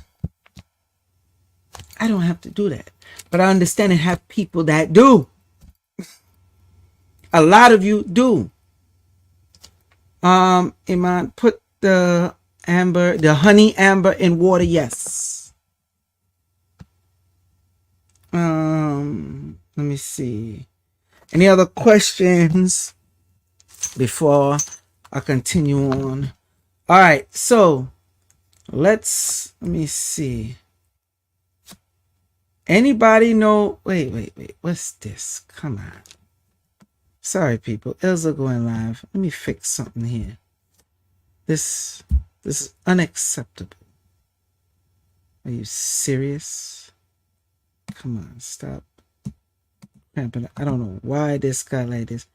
I don't have to do that. But I understand and have people that do. A lot of you do. Iman, put the amber, the honey amber in water, yes. Let me see. Any other questions before I continue on? All right, so let me see. Anybody know? Wait. What's this? Come on. Sorry, people. Ilza going live. Let me fix something here. This is unacceptable. Are you serious? Come on, stop. I don't know why this guy like this.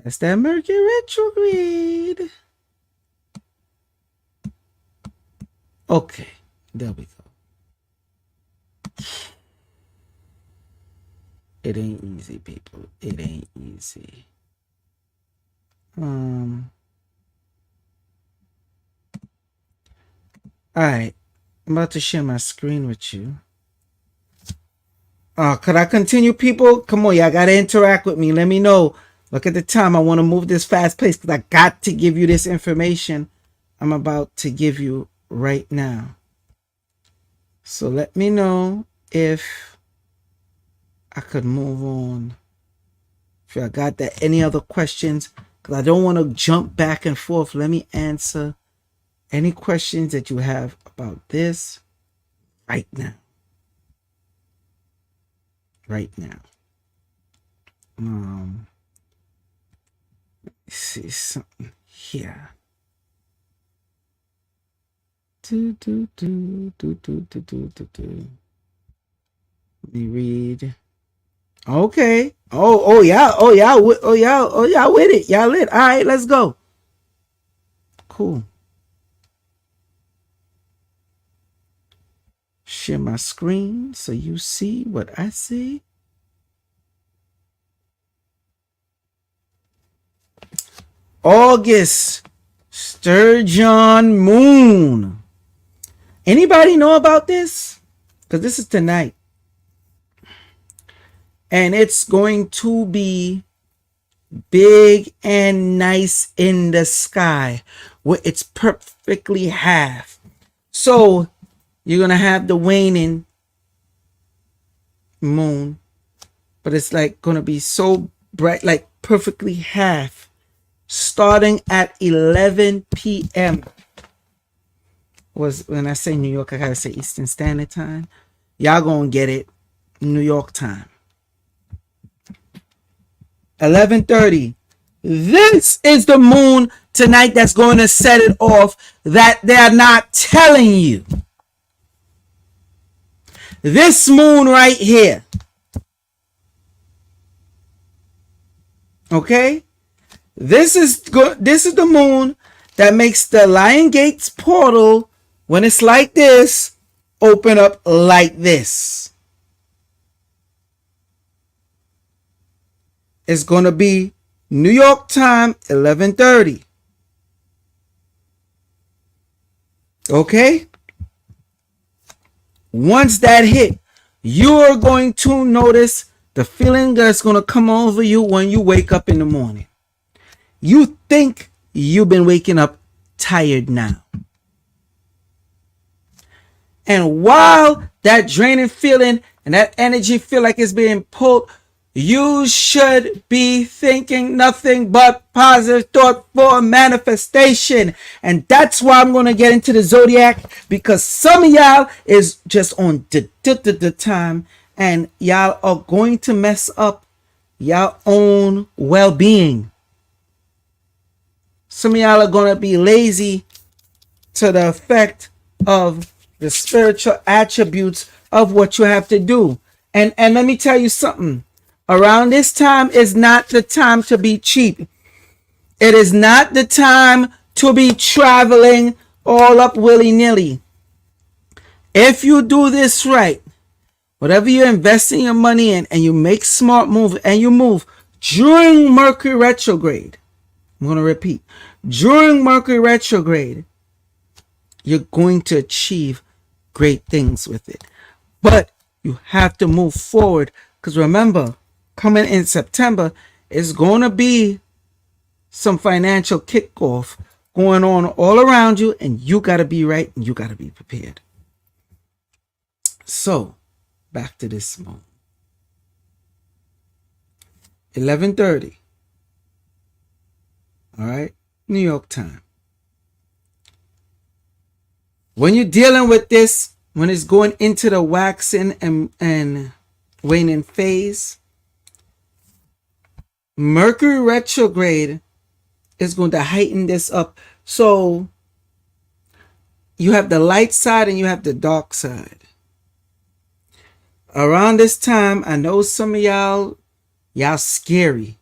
That's that Mercury retrograde. Okay, there we go. It ain't easy, people. It ain't easy. All right, I'm about to share my screen with you. Could I continue, people? Come on, y'all gotta interact with me. Let me know. Look at the time. I want to move this fast pace because I got to give you this information. I'm about to give you right now. So let me know if I could move on. If I got that, any other questions, because I don't want to jump back and forth. Let me answer any questions that you have about this right now. Right now. Let's see something here. Let me read. Okay. Oh yeah. Oh yeah. Oh yeah. Oh yeah. With it. Y'all lit. All right. Let's go. Cool. Share my screen so you see what I see. August. Sturgeon moon. Anybody know about this? Because this is tonight. And it's going to be big and nice in the sky where it's perfectly half. So you're going to have the waning moon, but it's like going to be so bright, like perfectly half, starting at 11 p.m. Was when I say New York, I gotta say Eastern Standard Time. Y'all gonna get it. New York time. 11:30. This is the moon tonight that's going to set it off that they're not telling you. This moon right here. Okay? This is the moon that makes the Lion Gates portal, when it's like this, open up like this. It's going to be New York time, 11:30. Okay? Once that hit, you're going to notice the feeling that's going to come over you when you wake up in the morning. You think you've been waking up tired now. And while that draining feeling and that energy feel like it's being pulled, you should be thinking nothing but positive thought for manifestation. And that's why I'm going to get into the Zodiac, because some of y'all is just on the time, and y'all are going to mess up your own well-being. Some of y'all are going to be lazy to the effect of the spiritual attributes of what you have to do. And let me tell you something. Around this time is not the time to be cheap. It is not the time to be traveling all up willy-nilly. If you do this right, whatever you're investing your money in, and you make smart moves and you move during Mercury retrograde, I'm going to repeat, during Mercury retrograde, you're going to achieve great things with it. But you have to move forward, because remember, coming in September is going to be some financial kickoff going on all around you, and you got to be right and you got to be prepared. So, back to this moon. 11:30. All right, New York time. When you're dealing with this, when it's going into the waxing and waning phase, Mercury retrograde is going to heighten this up. So you have the light side and you have the dark side. Around this time, I know some of y'all scary.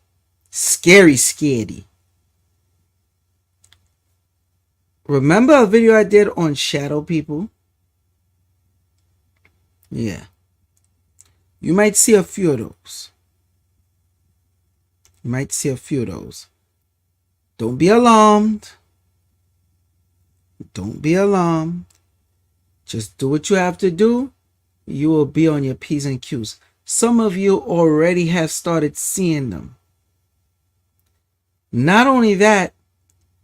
Remember a video I did on shadow people? Yeah. You might see a few of those. Don't be alarmed. Just do what you have to do. You will be on your P's and Q's. Some of you already have started seeing them. Not only that,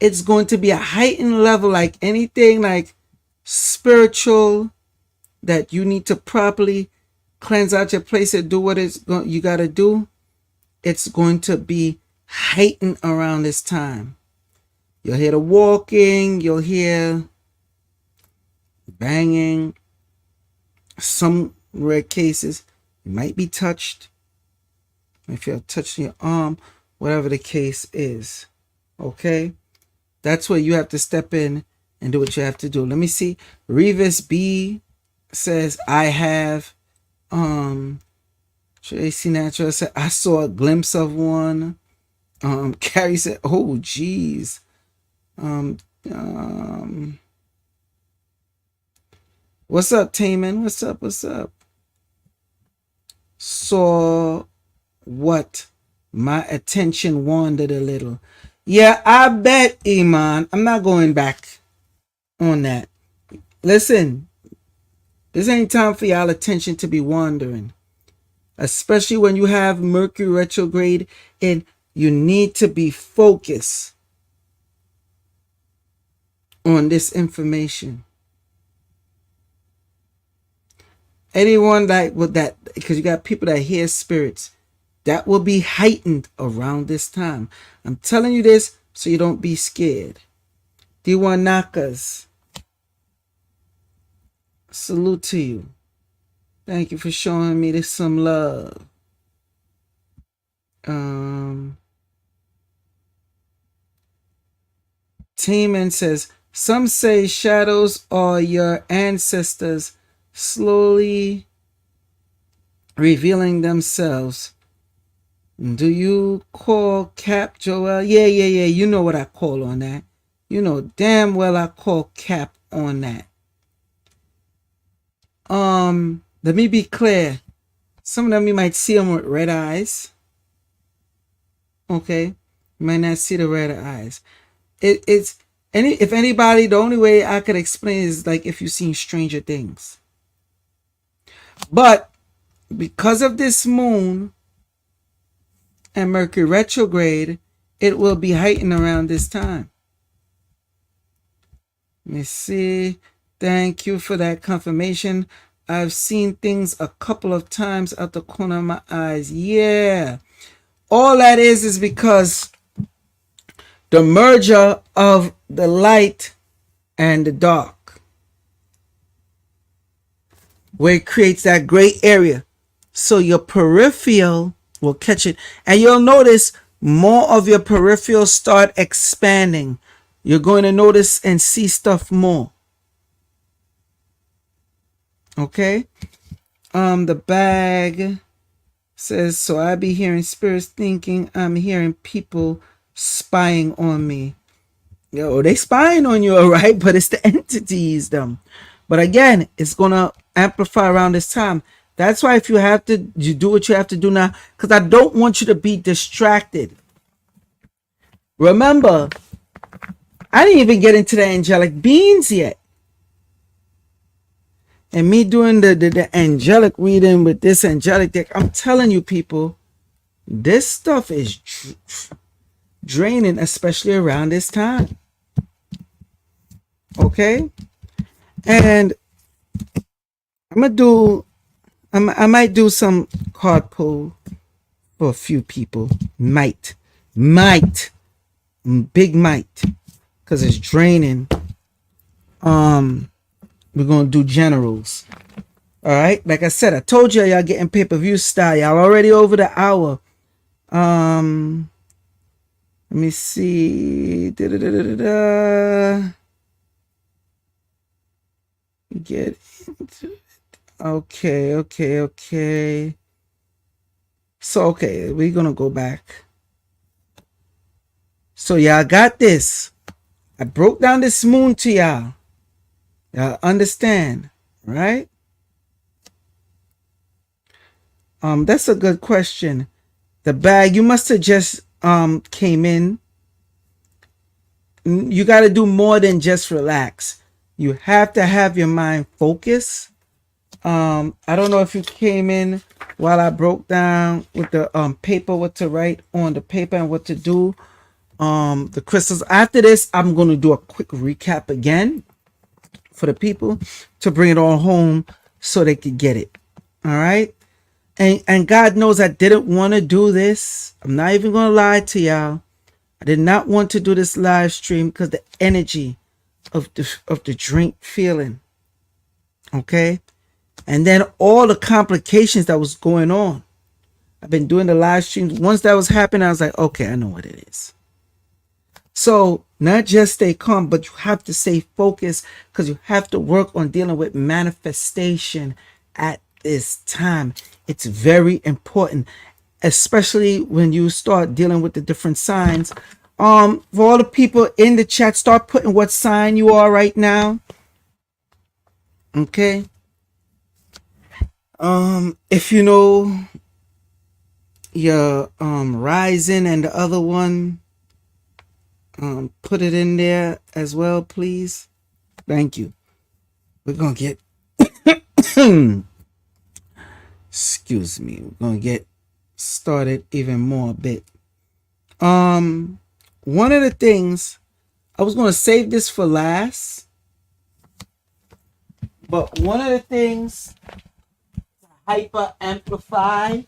it's going to be a heightened level, like anything like spiritual that you need to properly cleanse out your place and do what you got to do. It's going to be heightened around this time. You'll hear the walking, you'll hear banging. Some rare cases, you might be touched. If you're touching your arm, whatever the case is. Okay? That's where you have to step in and do what you have to do. Let me see. Revis B says, I have. Tracy Natural said, I saw a glimpse of one. Carrie said, oh, geez. What's up, Taman? What's up? What's up? Saw what? My attention wandered a little. Yeah, I bet, Iman. I'm not going back on that. Listen, this ain't time for y'all attention to be wandering. Especially when you have Mercury retrograde and you need to be focused on this information. Anyone like with that, because you got people that hear spirits, that will be heightened around this time. I'm telling you this so you don't be scared. D1 Nakas, salute to you. Thank you for showing me this some love. Teeman says, some say shadows are your ancestors slowly revealing themselves. Do you call Cap, Joel? Yeah. You know what I call on that. You know damn well I call Cap on that. Let me be clear. Some of them you might see them with red eyes. Okay? You might not see the red eyes. If anybody, the only way I could explain is like if you've seen Stranger Things. But because of this moon and Mercury retrograde, it will be heightened around this time. Let me see. Thank you for that confirmation. I've seen things a couple of times out the corner of my eyes. Yeah. All that is because the merger of the light and the dark, where it creates that gray area. So your peripheral will catch it. And you'll notice more of your peripheral start expanding. You're going to notice and see stuff more. Okay? The bag says, so I be hearing spirits thinking I'm hearing people spying on me. Yo, they spying on you, all right? But it's the entities, them. But again, it's going to amplify around this time. That's why if you do what you have to do now, because I don't want you to be distracted. Remember, I didn't even get into the angelic beings yet. And me doing the angelic reading with this angelic deck, I'm telling you people, this stuff is draining, especially around this time. Okay? And I might do some card pull for a few people. Might. Big might. Because it's draining. We're going to do generals. All right. Like I said, I told you y'all getting pay-per-view style. Y'all already over the hour. Let me see. Get into it. Okay. So, okay. We're going to go back. So, y'all got this. I broke down this moon to y'all. Y'all understand, right? That's a good question. The bag, you must have just came in. You got to do more than just relax. You have to have your mind focused. I don't know if you came in while I broke down with the paper, what to write on the paper and what to do. the crystals. After this, I'm going to do a quick recap again for the people to bring it all home so they could get it. All right. And God knows I didn't want to do this. I'm not even going to lie to y'all. I did not want to do this live stream because the energy of the drink feeling. Okay. And then all the complications that was going on. I've been doing the live streams. Once that was happening, I was like, okay, I know what it is. So not just stay calm, but you have to stay focused because you have to work on dealing with manifestation at this time. It's very important, especially when you start dealing with the different signs. For all the people in the chat, start putting what sign you are right now. Okay. If you know your rising and the other one, put it in there as well, please. Thank you. We're gonna get excuse me, we're gonna get started even more a bit. One of the things I was gonna save this for last, but one of the things to hyper amplify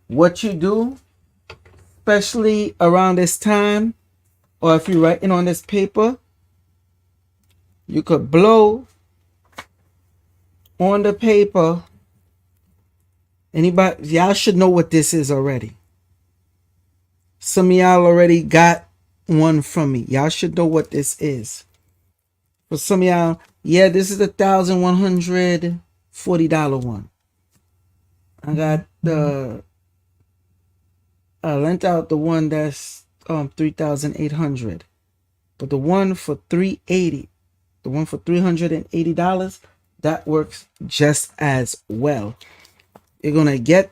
what you do, especially around this time, or if you're writing on this paper, you could blow on the paper. Anybody, y'all should know what this is already. Some of y'all already got one from me. Y'all should know what this is. For some of y'all, yeah, this is the $1,140 one. I got the I lent out the one that's $3,800, but the one for $380, the one for $380, that works just as well. You could get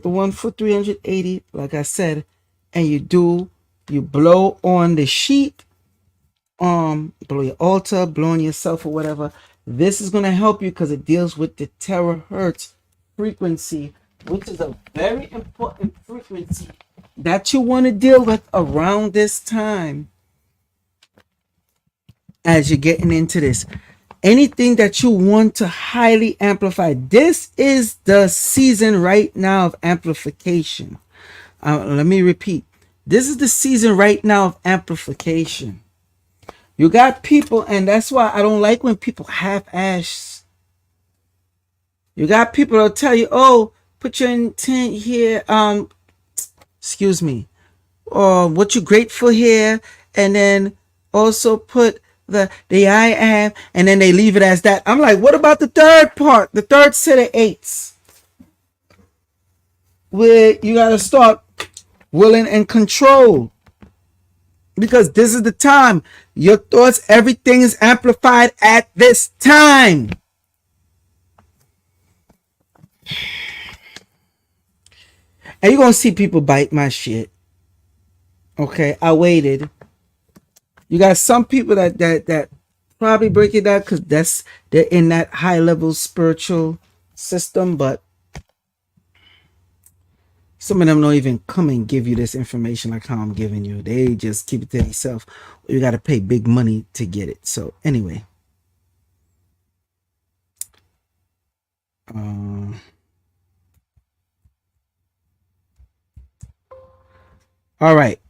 the one for $380, like I said, and you blow on the sheet, blow your altar, blow on yourself or whatever. This is gonna help you because it deals with the terahertz frequency, which is a very important frequency that you want to deal with around this time as you're getting into this. Anything that you want to highly amplify, this is the season right now of amplification. Let me repeat. This is the season right now of amplification. You got people, and that's why I don't like when people half-ass. You got people that'll tell you, oh, put your intent here, excuse me, or what you're grateful here, and then also put the I am, and then they leave it as that. I'm like, what about the third part, the third set of eights, where you got to start willing and control, because this is the time. Your thoughts, everything is amplified at this time. And you're going to see people bite my shit. Okay, I waited. You got some people that probably break it down because they're in that high level spiritual system, but some of them don't even come and give you this information like how I'm giving you. They just keep it to themselves. You got to pay big money to get it. So anyway. All right.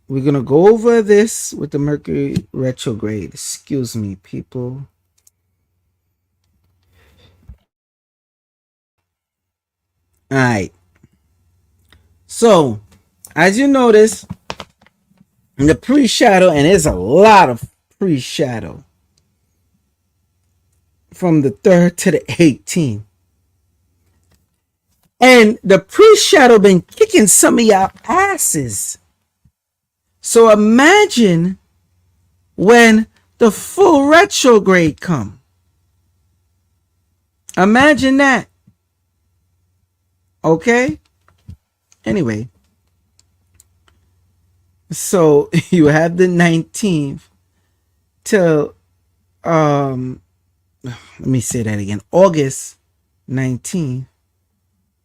We're going to go over this with the Mercury retrograde. Excuse me, people. All right. So, as you notice, in the pre-shadow, and there's a lot of pre-shadow from the 3rd to the 18th. And the pre-shadow been kicking some of y'all asses. So imagine when the full retrograde come. Imagine that. Okay? Anyway. So you have the 19th till let me say that again. August 19th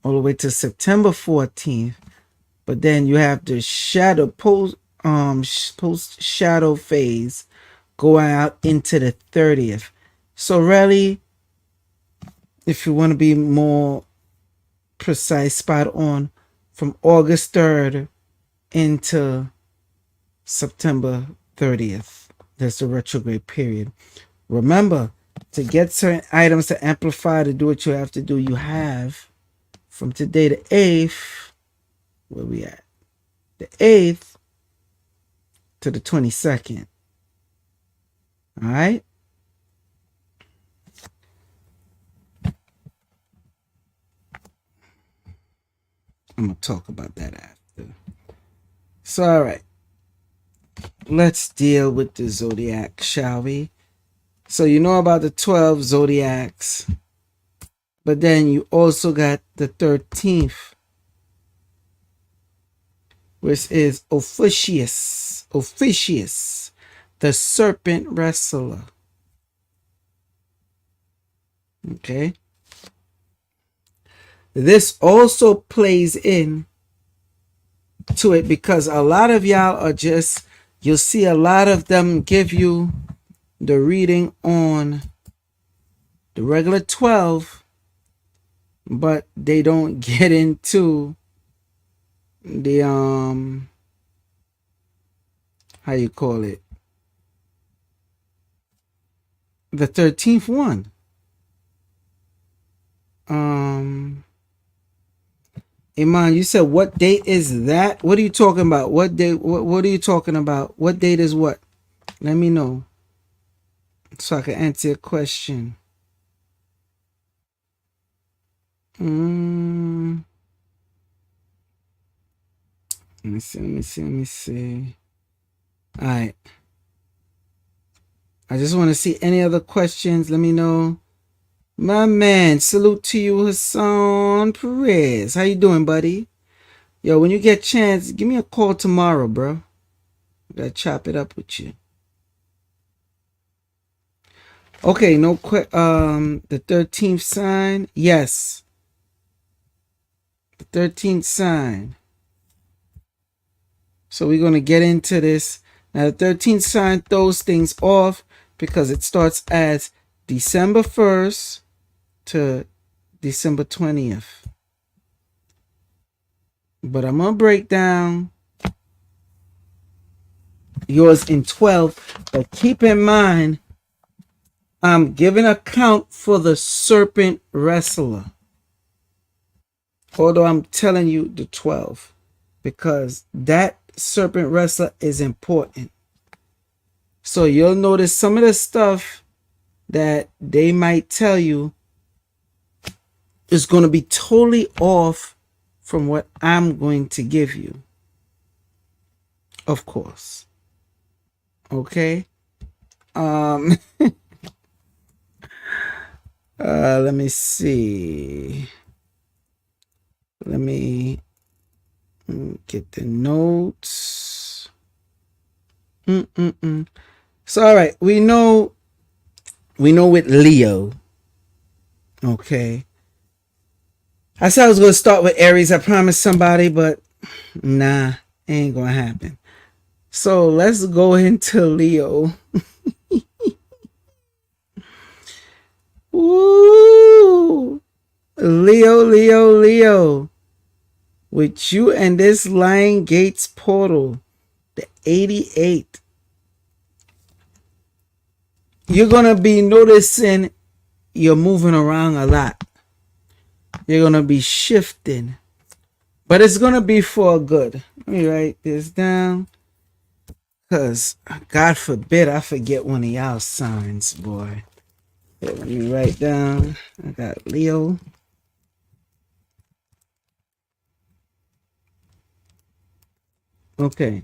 all the way to September 14th. But then you have the shadow post shadow phase going out into the 30th. So really, if you want to be more precise, spot on, from August 3rd into September 30th. That's the retrograde period. Remember, to get certain items to amplify, to do what you have to do, you have from today the 8th, where we at? The 8th to the 22nd. All right? I'm going to talk about that after. So, all right. Let's deal with the Zodiac, shall we? So, you know about the 12 Zodiacs. But then you also got the 13th, which is Officius, the serpent wrestler. Okay. This also plays in to it because a lot of y'all are just, you'll see a lot of them give you the reading on the regular 12, but they don't get into the how you call it, the 13th one. Iman, you said what date is that? What are you talking about? What date? What are you talking about? What date is what? Let me know so I can answer your question. Let me see. All right. I just want to see any other questions. Let me know. My man, salute to you, Hassan Perez. How you doing, buddy? Yo, when you get a chance, give me a call tomorrow, bro. Gotta chop it up with you. Okay, the 13th sign. Yes. The 13th sign. So we're going to get into this. Now, the 13th sign throws things off because it starts as December 1st to December 20th. But I'm going to break down yours in 12. But keep in mind, I'm giving a count for the serpent wrestler. Although I'm telling you the 12. Because that serpent wrestler is important. So you'll notice some of the stuff that they might tell you is going to be totally off from what I'm going to give you. Of course. Okay. Let me see. Let me get the notes. So, all right. We know with Leo. Okay. I said I was going to start with Aries. I promised somebody, but nah, ain't going to happen. So let's go into Leo. Woo! Leo. With you and this Lion Gates portal, the 88. You're going to be noticing you're moving around a lot. You're going to be shifting. But it's going to be for good. Let me write this down. Because, God forbid, I forget one of y'all signs, boy. Here, let me write down. I got Leo. Okay.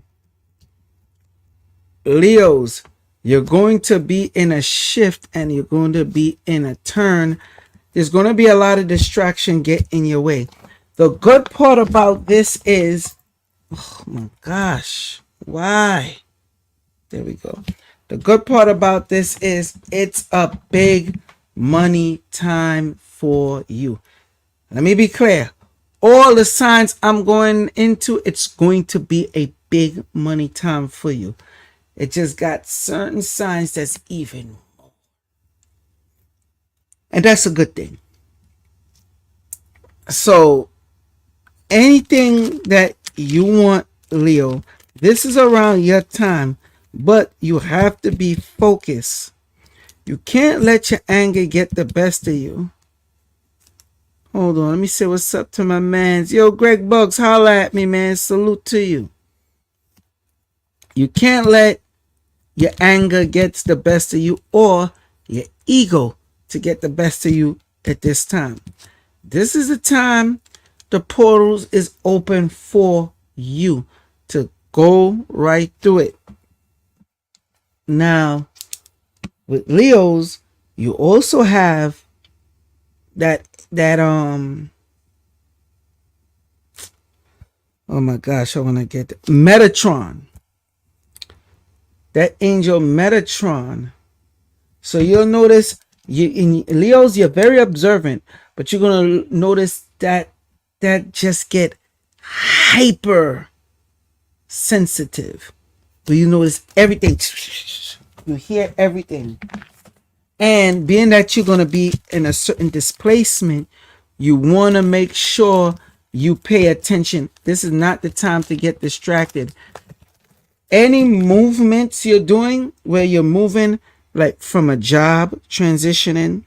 Leos, you're going to be in a shift and you're going to be in a turn. There's going to be a lot of distraction get in your way. The good part about this is, oh my gosh, why? There we go. The good part about this is it's a big money time for you. Let me be clear. all the signs I'm going into, it's going to be a big money time for you. It just got certain signs that's even more. And that's a good thing. So anything that you want, Leo, this is around your time, but you have to be focused. You can't let your anger get the best of you. Hold on, let me say what's up to my mans. Yo, Greg Bugs, holla at me, man. Salute to you. You can't let your anger get the best of you, or your ego to get the best of you at this time. This is the time the portals is open for you to go right through it. Now, with Leos, you also have that oh my gosh, I want to get Metatron. That angel Metatron. So you'll notice in Leos, you're very observant, but you're gonna notice that just get hyper sensitive. So you notice everything. You hear everything. And being that you're gonna be in a certain displacement, you want to make sure you pay attention. This is not the time to get distracted. Any movements you're doing where you're moving, like from a job transitioning,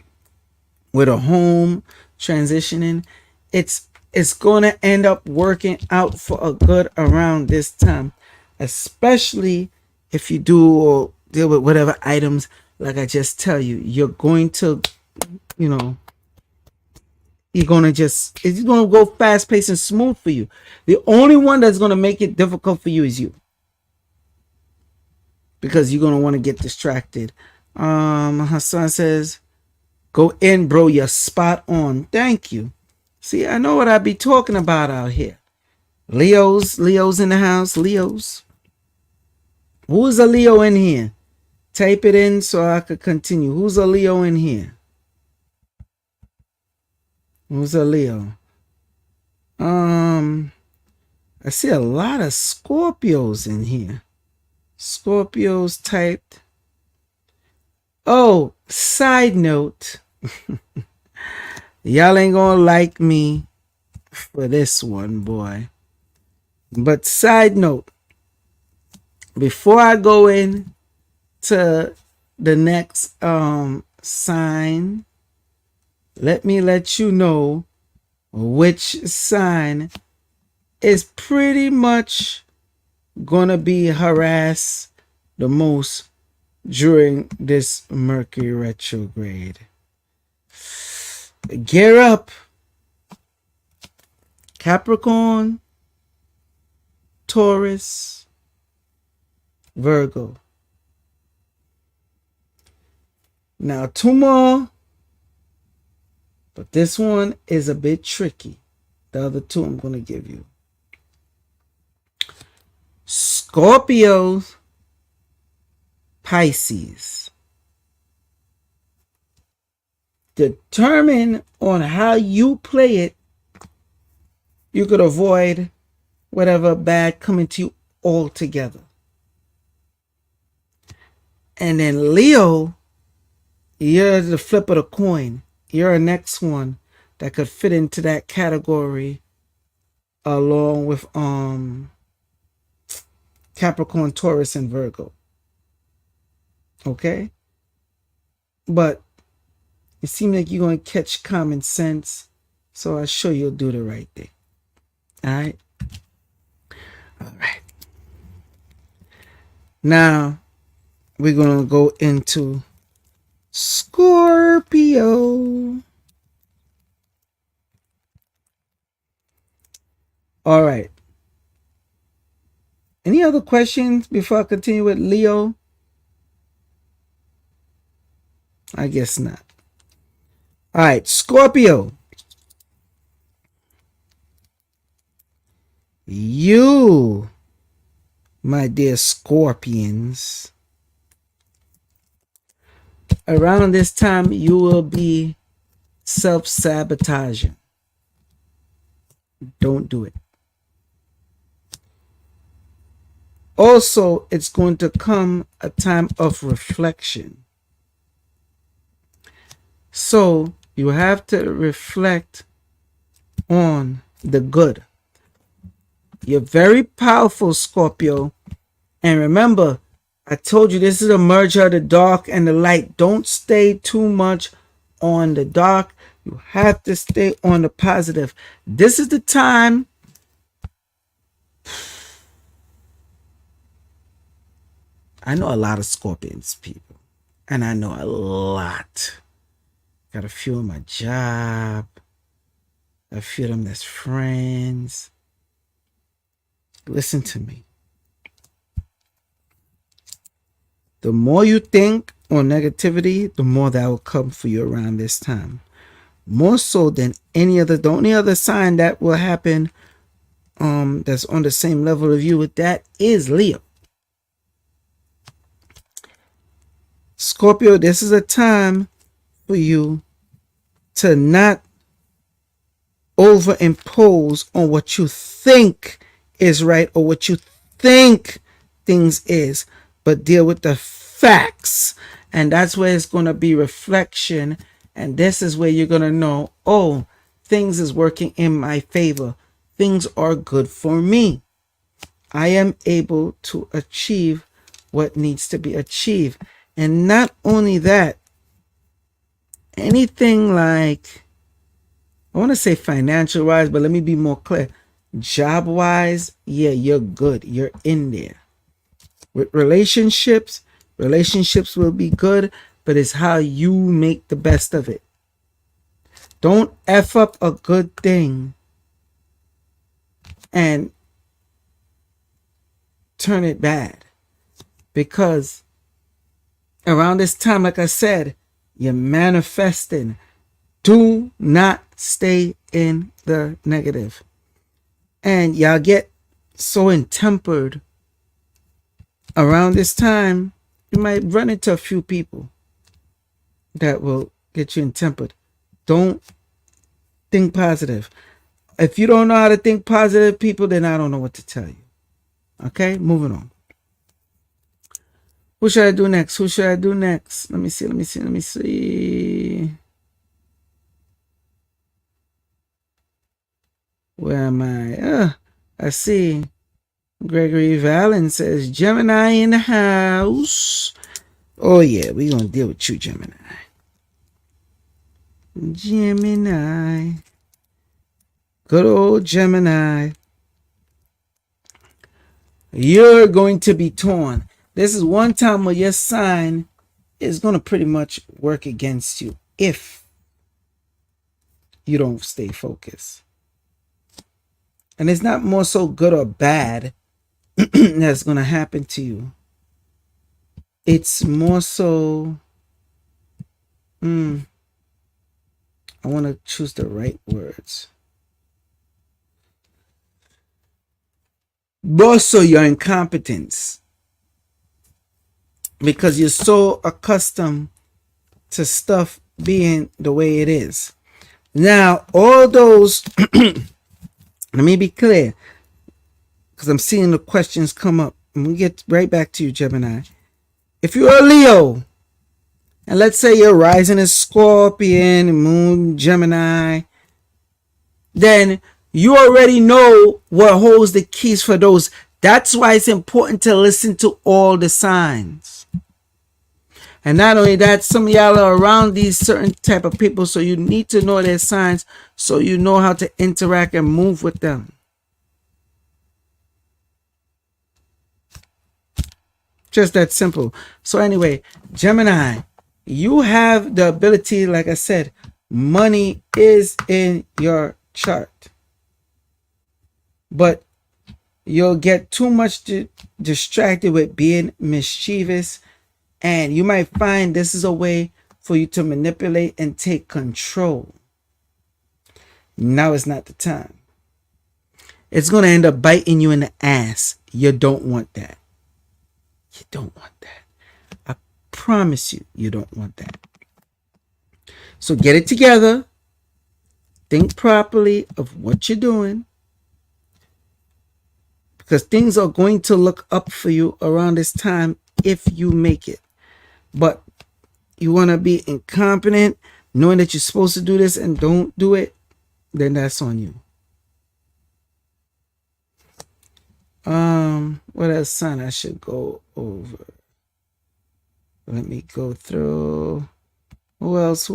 with a home transitioning, it's going to end up working out for a good around this time, especially if you do or deal with whatever items. Like I just tell you, you're going to, it's going to go fast paced and smooth for you. The only one that's going to make it difficult for you is you, because you're going to want to get distracted. Hassan says, go in, bro, you're spot on. Thank you. See, I know what I be talking about out here. Leos in the house. Leos. Who's a Leo in here? Type it in so I could continue. Who's a Leo in here? Who's a Leo? I see a lot of Scorpios in here. Scorpios typed. Oh, side note. Y'all ain't gonna like me for this one, boy. But side note, before I go in to the next sign, let me let you know which sign is pretty much gonna be harassed the most during this Mercury retrograde. Gear up. Capricorn, Taurus, Virgo. Now two more, but this one is a bit tricky. The other two I'm going to give you. Scorpio, Pisces. Determine on how you play it. You could avoid whatever bad coming to you altogether. And then Leo, you're the flip of the coin. You're a next one that could fit into that category along with Capricorn, Taurus, and Virgo. Okay? But it seems like you're going to catch common sense, so I'm sure you'll do the right thing. All right? All right. Now, we're going to go into Scorpio. All right. Any other questions before I continue with Leo? I guess not. All right, Scorpio. You, my dear Scorpions, around this time you will be self-sabotaging. Don't do it. Also, it's going to come a time of reflection. So you have to reflect on the good. You're very powerful, Scorpio. And remember, I told you this is a merger of the dark and the light. Don't stay too much on the dark. You have to stay on the positive. This is the time. I know a lot of Scorpions people. And I know a lot. Got a few on my job. A few of them that's friends. Listen to me. The more you think on negativity, the more that will come for you around this time. More so than any other. The only other sign that will happen that's on the same level of you with that is Leo. Scorpio, this is a time for you to not overimpose on what you think is right or what you think things is, but deal with the facts. And that's where it's going to be reflection. And this is where you're going to know, oh, things is working in my favor. Things are good for me. I am able to achieve what needs to be achieved. And not only that, anything like, I want to say financial wise, but let me be more clear. Job wise, yeah, you're good. You're in there. With relationships will be good, but it's how you make the best of it. Don't F up a good thing and turn it bad. Because around this time, like I said, you're manifesting. Do not stay in the negative. And y'all get so intempered around this time, you might run into a few people that will get you intempered. Don't think positive. If you don't know how to think positive, people, then I don't know what to tell you. Okay, moving on. Who should I do next? Let me see. Where am I? I see. Gregory Valen says, Gemini in the house. Oh, yeah, we're going to deal with you, Gemini. Good old Gemini. You're going to be torn. This is one time where your sign is going to pretty much work against you if you don't stay focused. And it's not more so good or bad that's going to happen to you. It's more so, I want to choose the right words. More so your incompetence. Because you're so accustomed to stuff being the way it is. Now, all those, let me be clear, because I'm seeing the questions come up. And we'll get right back to you, Gemini. If you're a Leo, and let's say your rising is Scorpion, Moon, Gemini, then you already know what holds the keys for those. That's why it's important to listen to all the signs. And not only that, some of y'all are around these certain type of people, so you need to know their signs so you know how to interact and move with them. Just that simple. So anyway, Gemini, you have the ability, like I said, money is in your chart. But you'll get too much distracted with being mischievous. And you might find this is a way for you to manipulate and take control. Now is not the time. It's going to end up biting you in the ass. You don't want that. You don't want that. I promise you, you don't want that. So get it together. Think properly of what you're doing, because things are going to look up for you around this time if you make it. But you want to be incompetent, knowing that you're supposed to do this and don't do it, then that's on you. What else sign I should go over? Let me go through. Who else?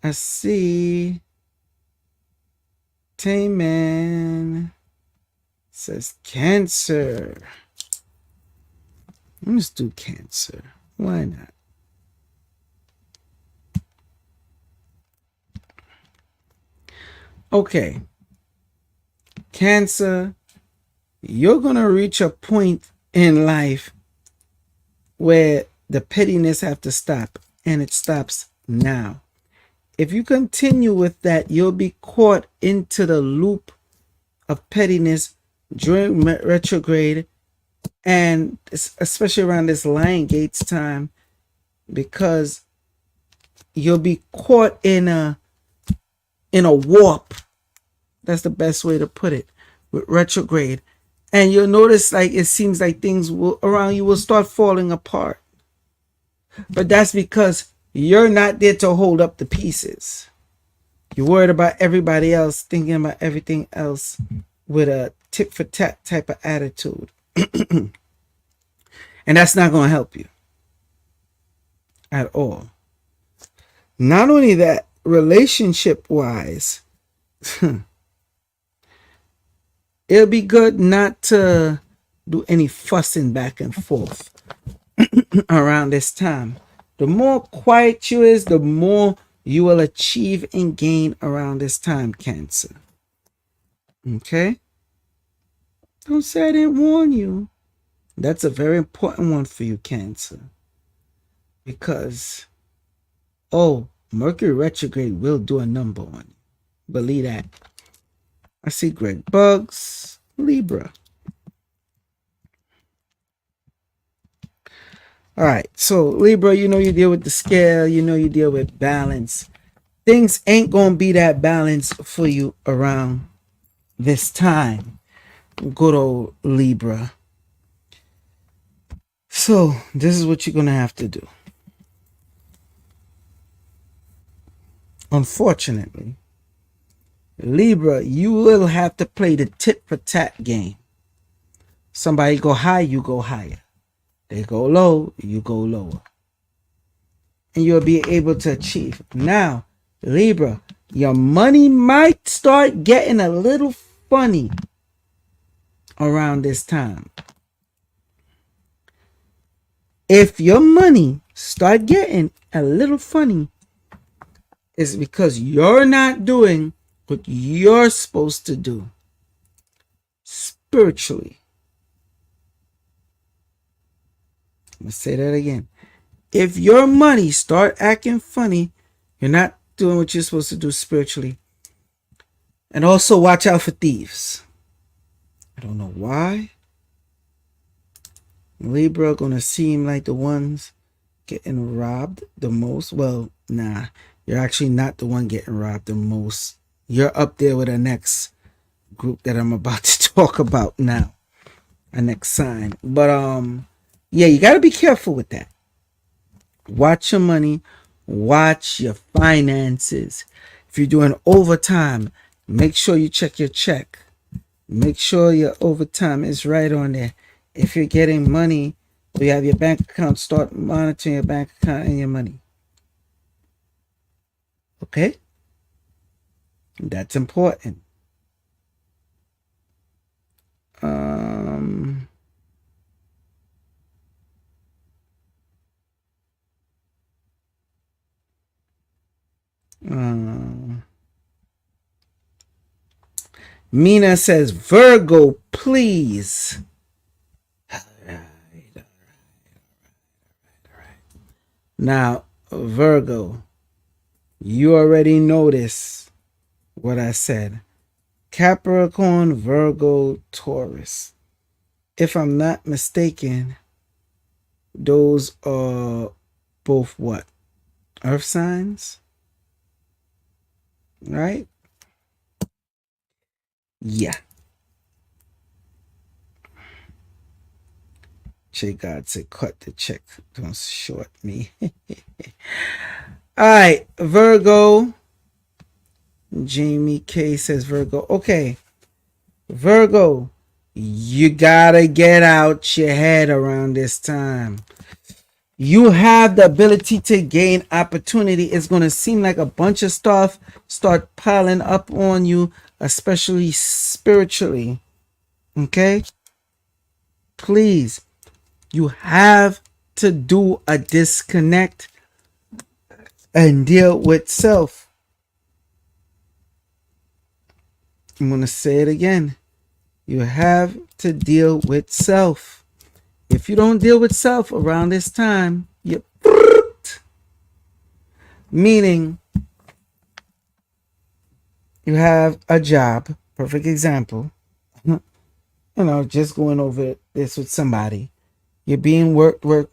I see Tayman says Cancer. Let's do Cancer. Why not? Okay. Cancer, you're going to reach a point in life where the pettiness have to stop, and it stops now. If you continue with that, you'll be caught into the loop of pettiness during retrograde, and especially around this Lion Gates time, because you'll be caught in a warp. That's the best way to put it, with retrograde. And you'll notice, like, it seems like things around you will start falling apart. But that's because you're not there to hold up the pieces. You're worried about everybody else, thinking about everything else with a tit for tat type of attitude. And that's not going to help you at all. Not only that, relationship wise, it'll be good not to do any fussing back and forth around this time. The more quiet you is, the more you will achieve and gain around this time, Cancer. Okay? Don't say I didn't warn you. That's a very important one for you, Cancer. Because, Mercury retrograde will do a number on you. Believe that. I see Greg Bugs, Libra. All right, so Libra, you deal with the scale, you deal with balance. Things ain't going to be that balanced for you around this time. Good old Libra. So, this is what you're going to have to do. Unfortunately, Libra, you will have to play the tit for tat game. Somebody go high, you go higher. They go low, you go lower. And you'll be able to achieve. Now, Libra, your money might start getting a little funny around this time. If your money start getting a little funny, it's because you're not doing what you're supposed to do spiritually. I'm going to say that again. If your money start acting funny, you're not doing what you're supposed to do spiritually. And also watch out for thieves. I don't know why. Libra gonna seem like the ones getting robbed the most. Well, nah, you're actually not the one getting robbed the most. You're up there with the next group that I'm about to talk about now. A next sign. But yeah, you gotta be careful with that. Watch your money, watch your finances. If you're doing overtime, make sure you check your check. Make sure your overtime is right on there. If you're getting money, or you have your bank account, start monitoring your bank account and your money. Okay? That's important. Mina says, Virgo, please. All right. Now, Virgo, you already noticed what I said. Capricorn, Virgo, Taurus. If I'm not mistaken, Those are both what? Earth signs, right? Yeah. Che God said, cut the check. Don't short me. All right, Virgo. Jamie K says Virgo. Okay, Virgo, you gotta get out your head around this time. You have the ability to gain opportunity. It's going to seem like a bunch of stuff start piling up on you, especially spiritually. Okay? Please, you have to do a disconnect and deal with self. I'm going to say it again. You have to deal with self. If you don't deal with self around this time, you're meaning you have a job. Perfect example. Just going over this with somebody. You're being worked. You're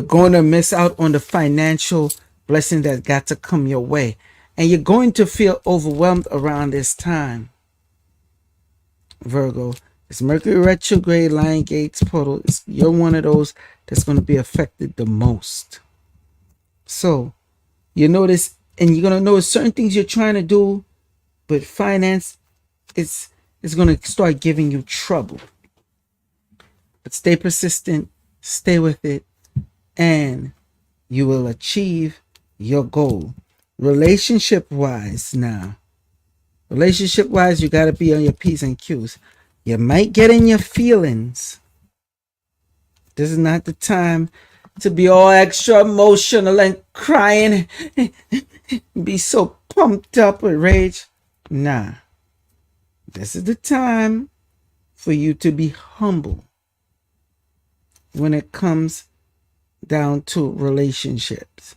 going to miss out on the financial blessing that got to come your way. And you're going to feel overwhelmed around this time. Virgo, it's Mercury retrograde, Lion Gates portal. You're one of those that's going to be affected the most. So, you notice, and you're going to notice certain things you're trying to do, but finance, it's going to start giving you trouble. But stay persistent, stay with it, and you will achieve your goal. Relationship-wise now. Relationship-wise, you got to be on your P's and Q's. You might get in your feelings. This is not the time to be all extra emotional and crying. Be so pumped up with rage. Nah. This is the time for you to be humble when it comes down to relationships.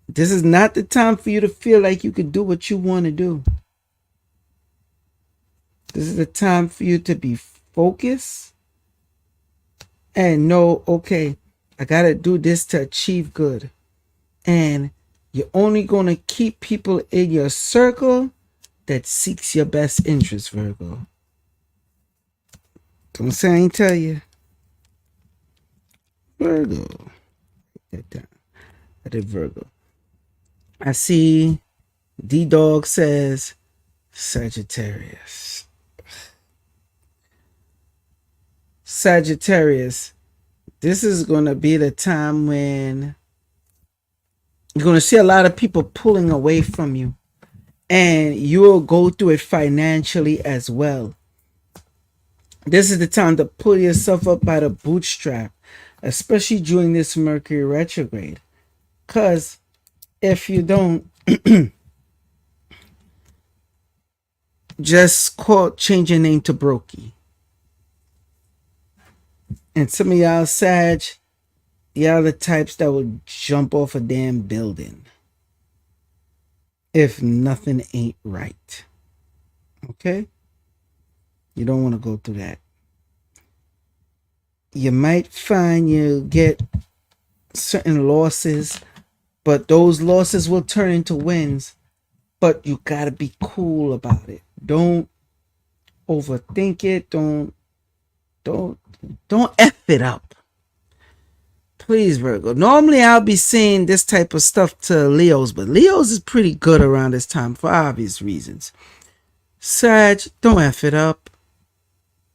This is not the time for you to feel like you could do what you want to do. This is the time for you to be focused and know, okay, I got to do this to achieve good. And you're only going to keep people in your circle that seeks your best interest, Virgo. Don't say I ain't tell you. Virgo. Write that down. I did Virgo. I see D-Dog says Sagittarius. Sagittarius, this is going to be the time when you're going to see a lot of people pulling away from you. And you will go through it financially as well. This is the time to pull yourself up by the bootstrap, especially during this Mercury retrograde. Because if you don't, just change your name to Brokey. And some of y'all Sag, y'all the types that will jump off a damn building if nothing ain't right. Okay? You don't want to go through that. You might find you get certain losses, but those losses will turn into wins. But you gotta be cool about it. Don't overthink it. Don't F it up. Please, Virgo. Normally I'll be saying this type of stuff to Leos, but Leos is pretty good around this time for obvious reasons. Sag, don't F it up.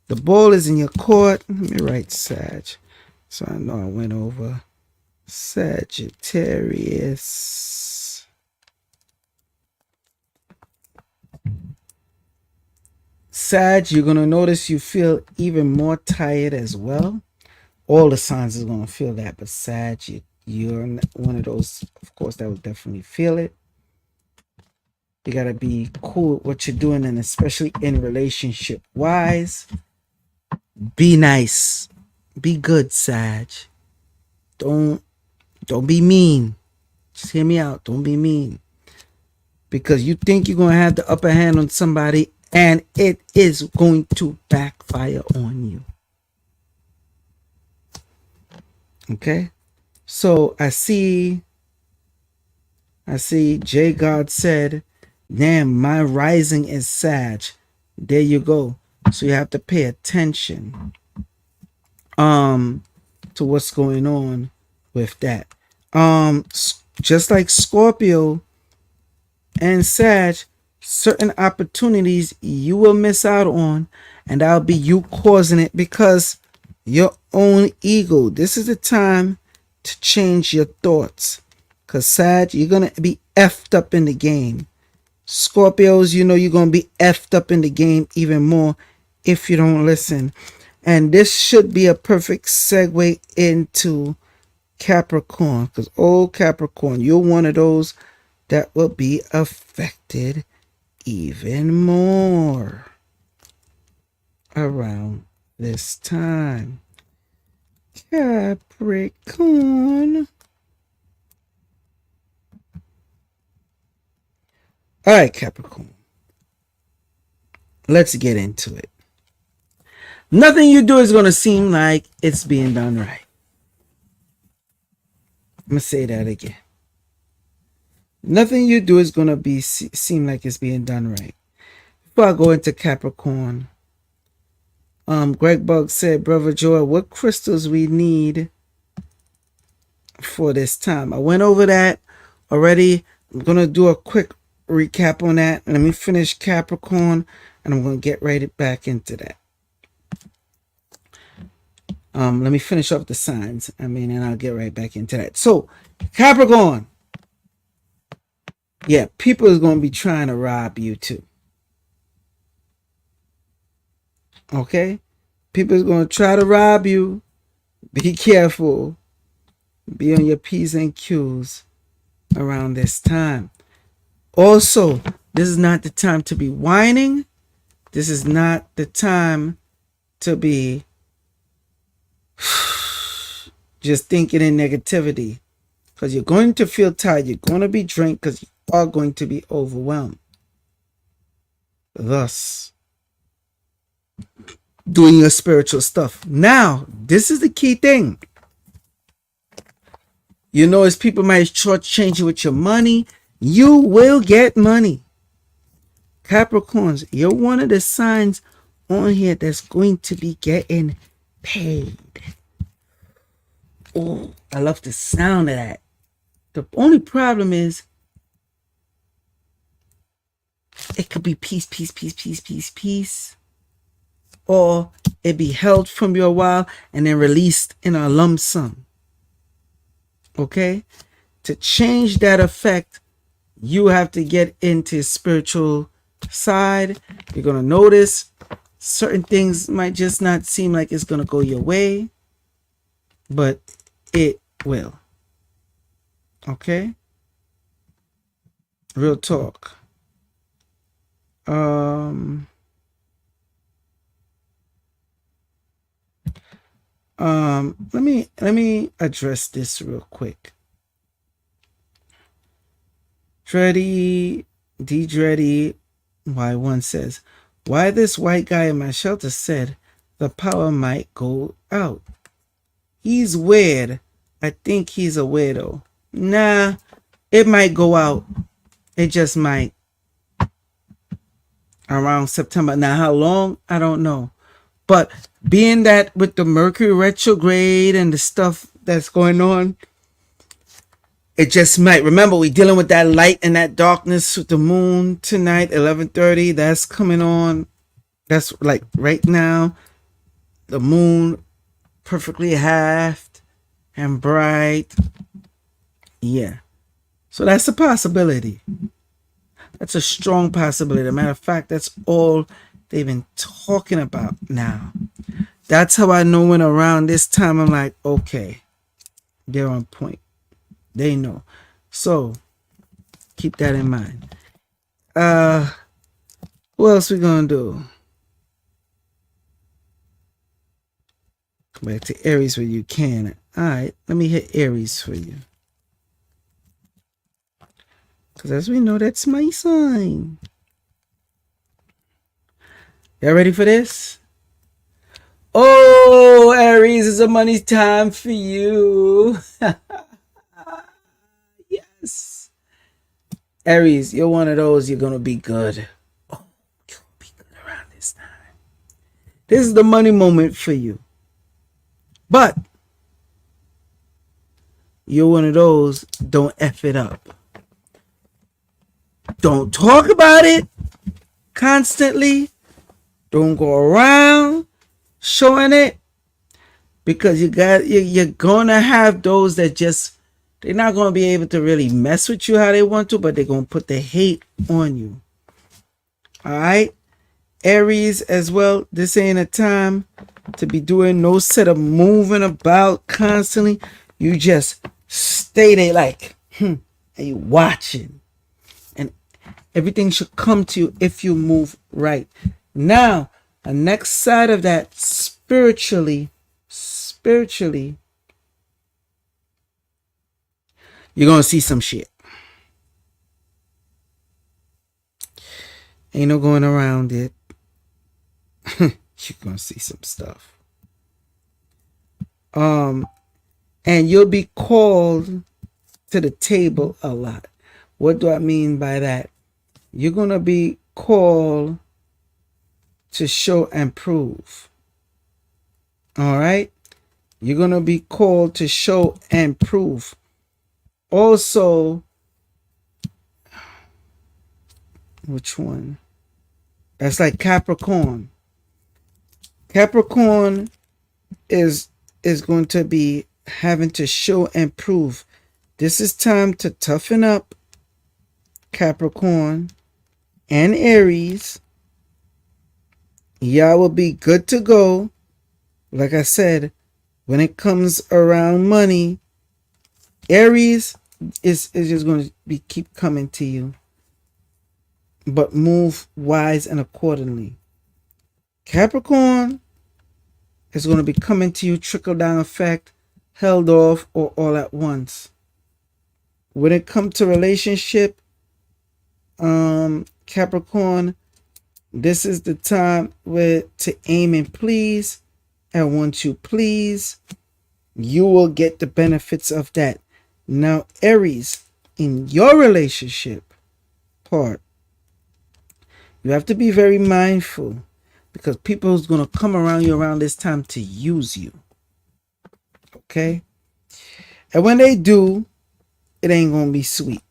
The ball is in your court. Let me write Sag, so I know I went over. Sagittarius. Sag, you're going to notice you feel even more tired as well. All the signs is going to feel that, but Sag, you're one of those, of course, that will definitely feel it. You got to be cool with what you're doing, and especially in relationship wise, be nice. Be good, Sag. Don't be mean. Just hear me out. Don't be mean. Because you think you're going to have the upper hand on somebody, and it is going to backfire on you. Okay. So I see J God said, damn, my rising is Sag. There you go. So you have to pay attention to what's going on with that. Just like Scorpio and Sag, certain opportunities you will miss out on, and that'll be you causing it because your own ego. This is the time to change your thoughts, because Sag, you're gonna be effed up in the game. Scorpios, you know you're gonna be effed up in the game even more if you don't listen. And this should be a perfect segue into Capricorn, because Capricorn, you're one of those that will be affected even more around this time. Capricorn. All right, Capricorn. Let's get into it. Nothing you do is going to seem like it's being done right. I'm going to say that again. Nothing you do is going to seem like it's being done right. Before I go into Capricorn, Greg Bug said, Brother Joy, what crystals we need for this time? I went over that already. I'm going to do a quick recap on that. Let me finish Capricorn, and I'm going to get right back into that. Let me finish up the signs. And I'll get right back into that. So, Capricorn. Yeah, people is going to be trying to rob you too. Okay? People is going to try to rob you. Be careful. Be on your P's and Q's around this time. Also, this is not the time to be whining. This is not the time to be just thinking in negativity, because you're going to feel tired. You're going to be drained because you are going to be overwhelmed. Thus, doing your spiritual stuff. Now, this is the key thing. You know, as people might shortchange you with your money, you will get money. Capricorns, you're one of the signs on here that's going to be getting paid. Oh, I love the sound of that. The only problem is it could be peace, or it be held from you a while and then released in a lump sum. Okay? To change that effect, you have to get into spiritual side. You're going to notice certain things might just not seem like it's going to go your way, but it will. Okay? Real talk. Let me address this real quick. Dreddy Y1 says, why this white guy in my shelter said the power might go out. He's weird. I think he's a weirdo. Nah, it might go out. It just might. Around September. Now, how long? I don't know. But being that with the Mercury retrograde and the stuff that's going on, it just might. Remember, we're dealing with that light and that darkness with the moon tonight, 11:30. That's coming on. That's like right now. The moon perfectly halved and bright. Yeah. So that's a possibility. That's a strong possibility. As a matter of fact, that's all they've been talking about now. That's how I know when around this time I'm like, okay, they're on point. They know. So keep that in mind. What else we gonna do? Come back to Aries where you can. Alright, let me hit Aries for you. Because as we know, that's my sign. Y'all ready for this? Oh, Aries, it's a money time for you. Yes. Aries, you're one of those, you're going to be good. Oh, you're going to be good around this time. This is the money moment for you. But you're one of those, don't F it up. Don't talk about it constantly. Don't go around showing it, because you're gonna have those that just, they're not gonna be able to really mess with you how they want to, but they're gonna put the hate on you. All right, Aries as well. This ain't a time to be doing no set of moving about constantly. You just stay there like, and you watching, and everything should come to you if you move right. Now, the next side of that, spiritually, you're gonna see some shit. Ain't no going around it. You're gonna see some stuff. And you'll be called to the table a lot. What do I mean by that? You're gonna be called to show and prove. All right, you're gonna be called to show and prove. Also, which one? That's like Capricorn. Capricorn is going to be having to show and prove. This is time to toughen up, Capricorn and Aries. Y'all will be good to go. Like I said, when it comes around money, Aries is just going to be keep coming to you, but move wise and accordingly. Capricorn is going to be coming to you, trickle down effect, held off, or all at once. When it comes to relationship, Capricorn, this is the time where to aim and please, and once you please, you will get the benefits of that. Now, Aries, in your relationship part, you have to be very mindful, because people is going to come around you around this time to use you. Okay? And when they do, it ain't going to be sweet.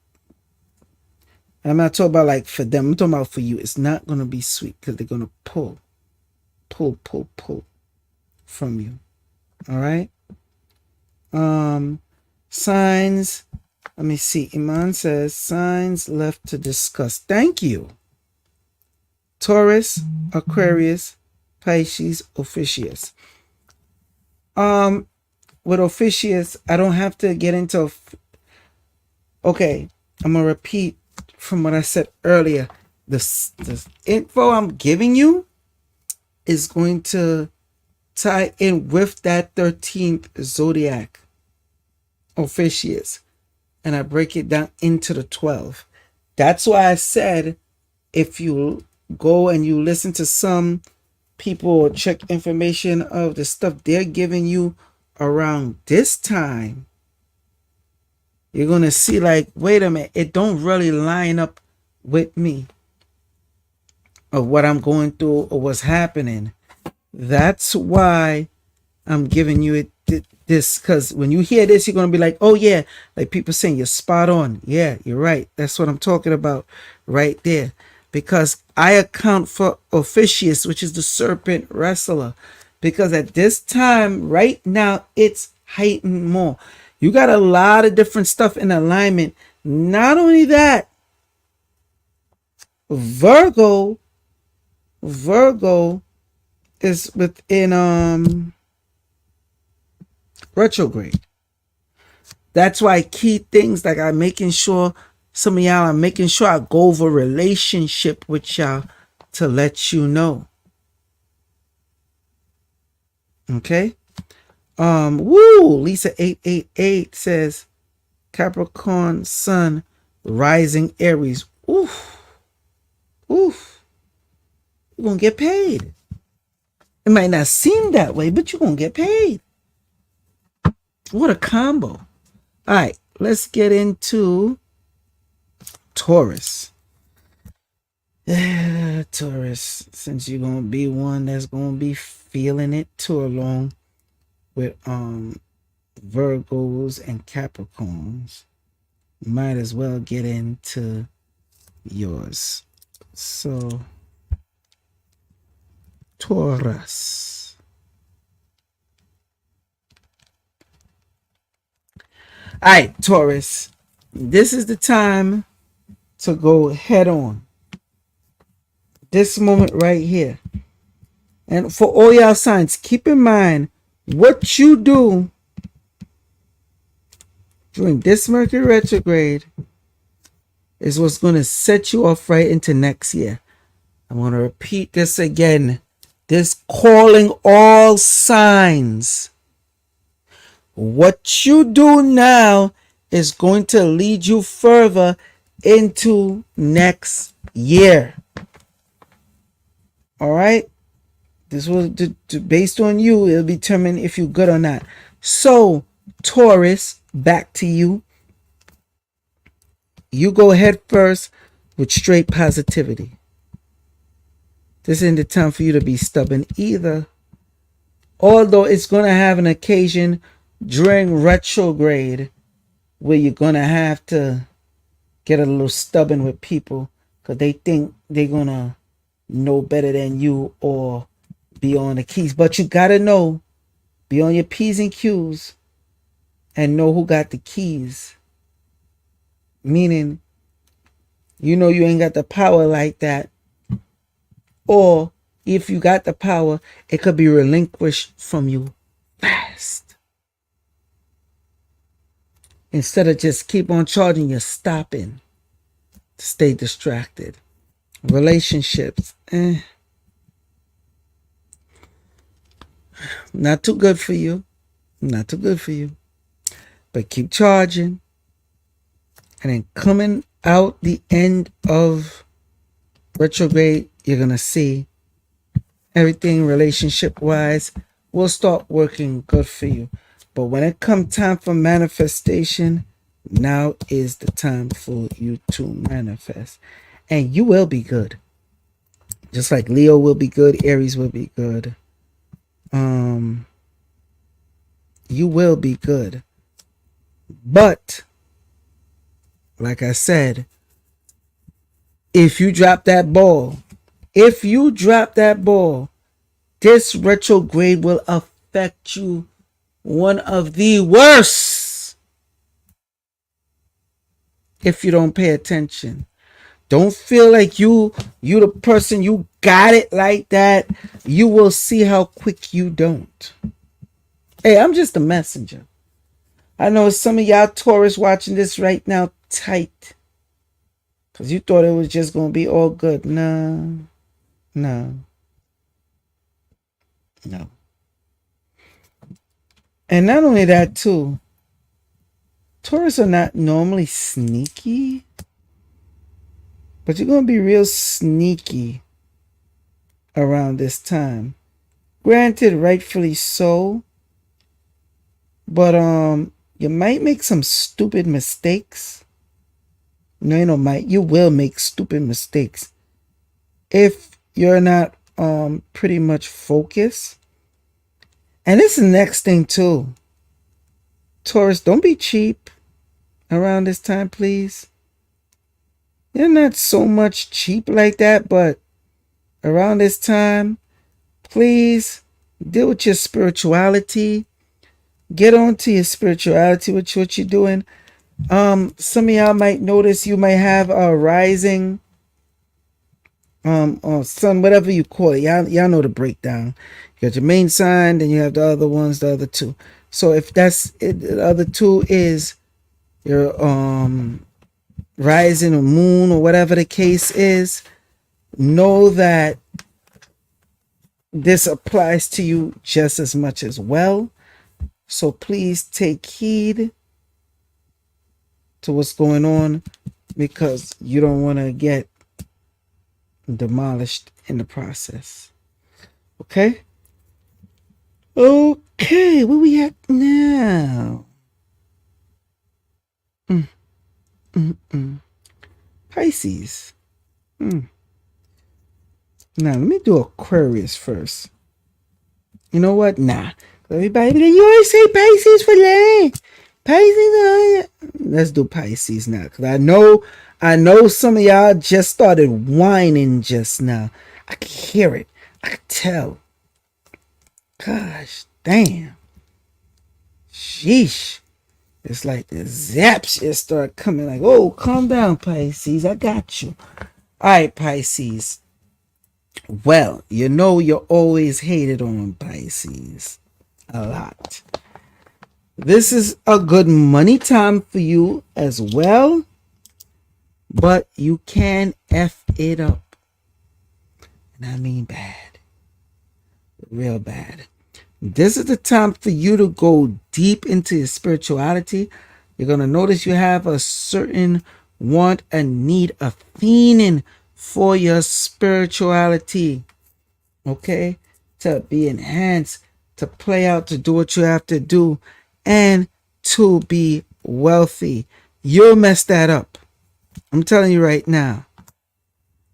And I'm not talking about like for them. I'm talking about for you. It's not going to be sweet, because they're going to pull from you. All right? Signs. Let me see. Iman says, signs left to discuss. Thank you. Taurus, Aquarius, Pisces, Ophiuchus. With Ophiuchus, I don't have to get into. Okay, I'm gonna repeat from what I said earlier. The info I'm giving you is going to tie in with that 13th zodiac, Ophiuchus, and I break it down into the 12. That's why I said, if you go and you listen to some people or check information of the stuff they're giving you around this time, you're going to see like, wait a minute, it don't really line up with me of what I'm going through or what's happening. That's why I'm giving you it this, because when you hear this, you're going to be like, oh yeah, like people saying, you're spot on. Yeah, you're right. That's what I'm talking about right there. Because I account for Ophiuchus, which is the serpent wrestler. Because at this time, right now, it's heightened more. You got a lot of different stuff in alignment. Not only that, Virgo is within retrograde. That's why key things like I'm making sure, some of y'all, I'm making sure I go over relationship with y'all to let you know. Okay. Lisa 888 says Capricorn Sun rising Aries. Oof. You're gonna get paid. It might not seem that way, but you're going to get paid. What a combo. All right, let's get into Taurus. Taurus, since you're going to be one that's going to be feeling it too, along with Virgos and Capricorns, might as well get into yours. So, Taurus. All right, Taurus. This is the time to go head on. This moment right here. And for all y'all signs, keep in mind what you do during this Mercury retrograde is what's going to set you off right into next year. I'm going to repeat this again. This calling all signs. What you do now is going to lead you further into next year. All right? This will, based on you, it'll determine if you're good or not. So, Taurus, back to you. You go ahead first with straight positivity. This isn't the time for you to be stubborn either. Although it's going to have an occasion during retrograde where you're going to have to get a little stubborn with people because they think they're going to know better than you or be on the keys. But you got to know, be on your P's and Q's and know who got the keys. Meaning, you know you ain't got the power like that. Or if you got the power, it could be relinquished from you fast. Instead of just keep on charging, you're stopping to stay distracted. Relationships, not too good for you. Not too good for you. But keep charging. And then coming out the end of retrograde, you're going to see everything relationship-wise will start working good for you. But when it comes time for manifestation, now is the time for you to manifest. And you will be good. Just like Leo will be good, Aries will be good. You will be good. But, like I said, if you drop that ball, this retrograde will affect you one of the worst if you don't pay attention. Don't feel like you the person, you got it like that. You will see how quick you don't. Hey, I'm just a messenger. I know some of y'all Taurus watching this right now tight. Because you thought it was just going to be all good. No. And not only that too, Taurus are not normally sneaky. But you're going to be real sneaky around this time. Granted, rightfully so. But you might make some stupid mistakes. No, you will make stupid mistakes. If you're not pretty much focused. And this is the next thing too. Taurus, don't be cheap around this time, please. You're not so much cheap like that, but around this time, please deal with your spirituality. Get on to your spirituality with what you're doing. Some of y'all might notice you might have a rising or sun, whatever you call it. Y'all know the breakdown. You got your main sign, then you have the other ones, the other two. So if that's it, the other two is your rising or moon or whatever the case is, know that this applies to you just as much as well. So please take heed to what's going on because you don't want to get demolished in the process. Okay? Okay, where we at now? Mm, mm, mm. Pisces. Mm. Now let me do Aquarius first. You know what? Nah. Everybody be like, you always say Pisces for that. Pisces. Let's do Pisces now. Because I know some of y'all just started whining just now. I can hear it. I can tell. Gosh, damn. Sheesh. It's like the zaps just start coming like, oh, calm down, Pisces. I got you. All right, Pisces. Well, you know you're always hated on, Pisces. A lot. This is a good money time for you as well, but you can F it up. And I mean bad. Real bad. This is the time for you to go deep into your spirituality. You're going to notice you have a certain want and need, a fiending for your spirituality. Okay? To be enhanced, to play out, to do what you have to do, and to be wealthy. You'll mess that up. I'm telling you right now.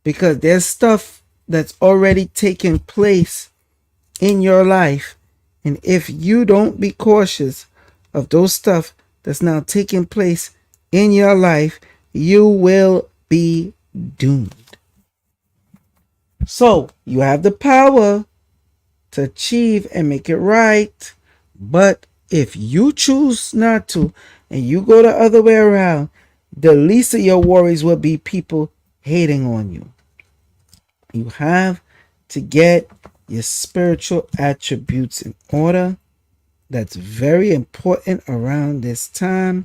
Because there's stuff that's already taken place in your life. And if you don't be cautious of those stuff that's now taking place in your life, you will be doomed. So you have the power to achieve and make it right. But if you choose not to and you go the other way around, the least of your worries will be people hating on you. You have to get your spiritual attributes in order. That's very important around this time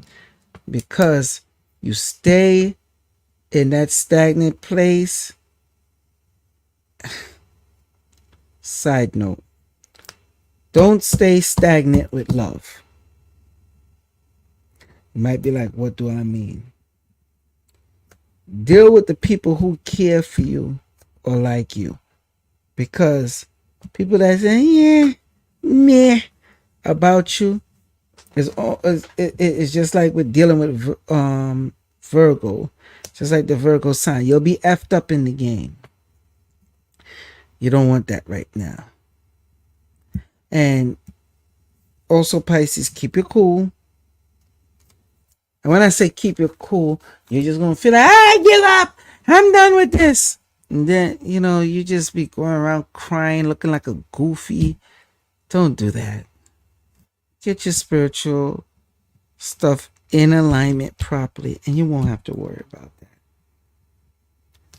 because you stay in that stagnant place. Side note, don't stay stagnant with love. You might be like, what do I mean? Deal with the people who care for you or like you. Because people that say, yeah, meh, about you, it's just like with dealing with Virgo. Just like the Virgo sign. You'll be effed up in the game. You don't want that right now. And also, Pisces, keep it cool. And when I say keep it cool, you're just going to feel like, I give up. I'm done with this. And then, you just be going around crying, looking like a goofy. Don't do that. Get your spiritual stuff in alignment properly, and you won't have to worry about that.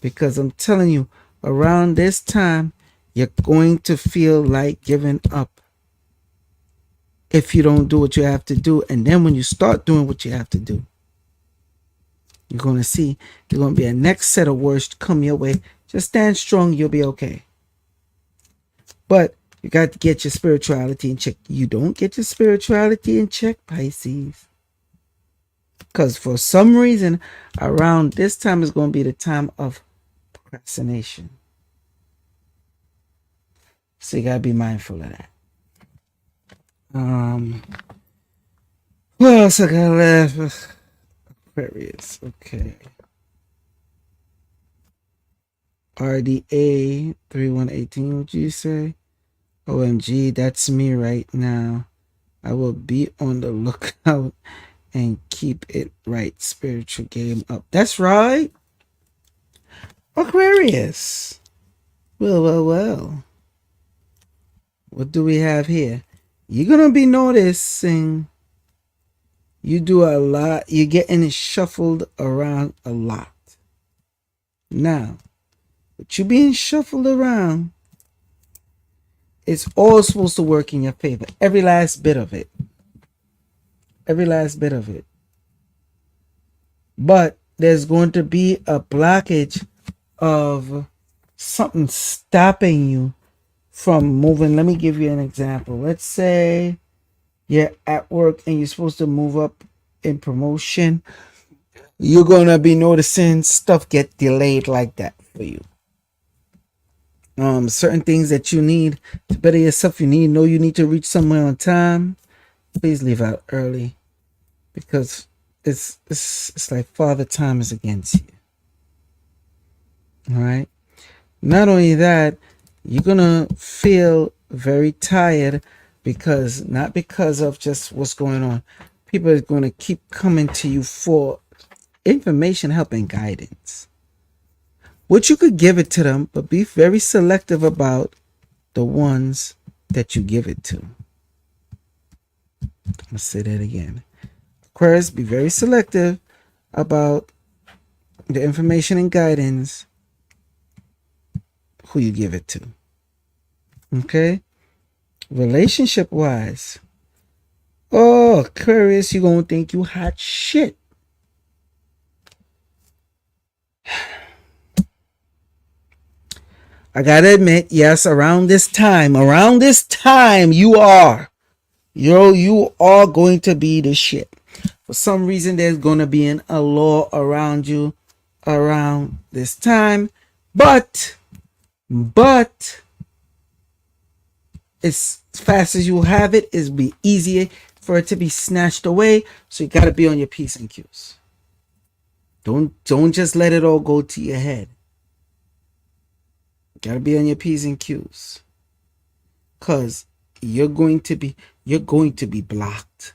Because I'm telling you, around this time, you're going to feel like giving up if you don't do what you have to do. And then when you start doing what you have to do, you're going to see there's going to be a next set of words come your way. Just stand strong. You'll be okay. But you got to get your spirituality in check. You don't get your spirituality in check, Pisces. Because for some reason, around this time is going to be the time of procrastination. So you got to be mindful of that. What else I got left? Aquarius. Okay. RDA 3118, would you say? OMG, that's me right now. I will be on the lookout and keep it right. Spiritual game up. That's right. Aquarius. Well. What do we have here? You're going to be noticing you do a lot. You're getting shuffled around a lot. Now, with you being shuffled around, it's all supposed to work in your favor. Every last bit of it. Every last bit of it. But there's going to be a blockage of something stopping you from moving. Let me give you an example. Let's say you're at work and you're supposed to move up in promotion. You're going to be noticing stuff get delayed like that for you. certain things that you need to better yourself. You need to reach somewhere on time. Please leave out early, because it's like Father Time is against you. All right. Not only that, you're gonna feel very tired, because not because of just what's going on. People are gonna keep coming to you for information, help, and guidance. Which you could give it to them, but be very selective about the ones that you give it to. I'm gonna say that again. Aquarius, be very selective about the information and guidance who you give it to. Okay? Relationship wise, oh, Aquarius, you gonna think you hot shit. I gotta admit, yes, around this time, you are going to be the shit. For some reason, there's gonna be an allure around you around this time, but as fast as you have it, it'll be easier for it to be snatched away. So you gotta be on your P's and Q's. Don't just let it all go to your head. You gotta be on your P's and Q's, cause you're going to be blocked.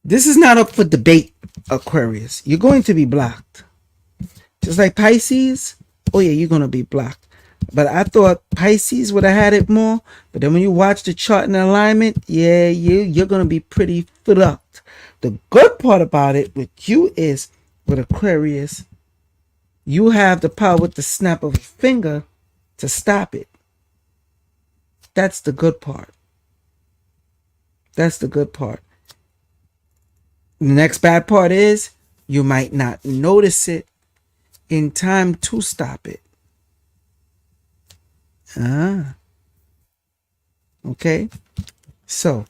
This is not up for debate, Aquarius. You're going to be blocked. Just like Pisces, oh yeah, you're gonna be blocked. But I thought Pisces would have had it more. But then when you watch the chart and alignment, yeah, you're gonna be pretty fucked. The good part about it with you is, with Aquarius, you have the power with the snap of a finger to stop it. That's the good part. That's the good part. The next bad part is you might not notice it in time to stop it. Okay? So,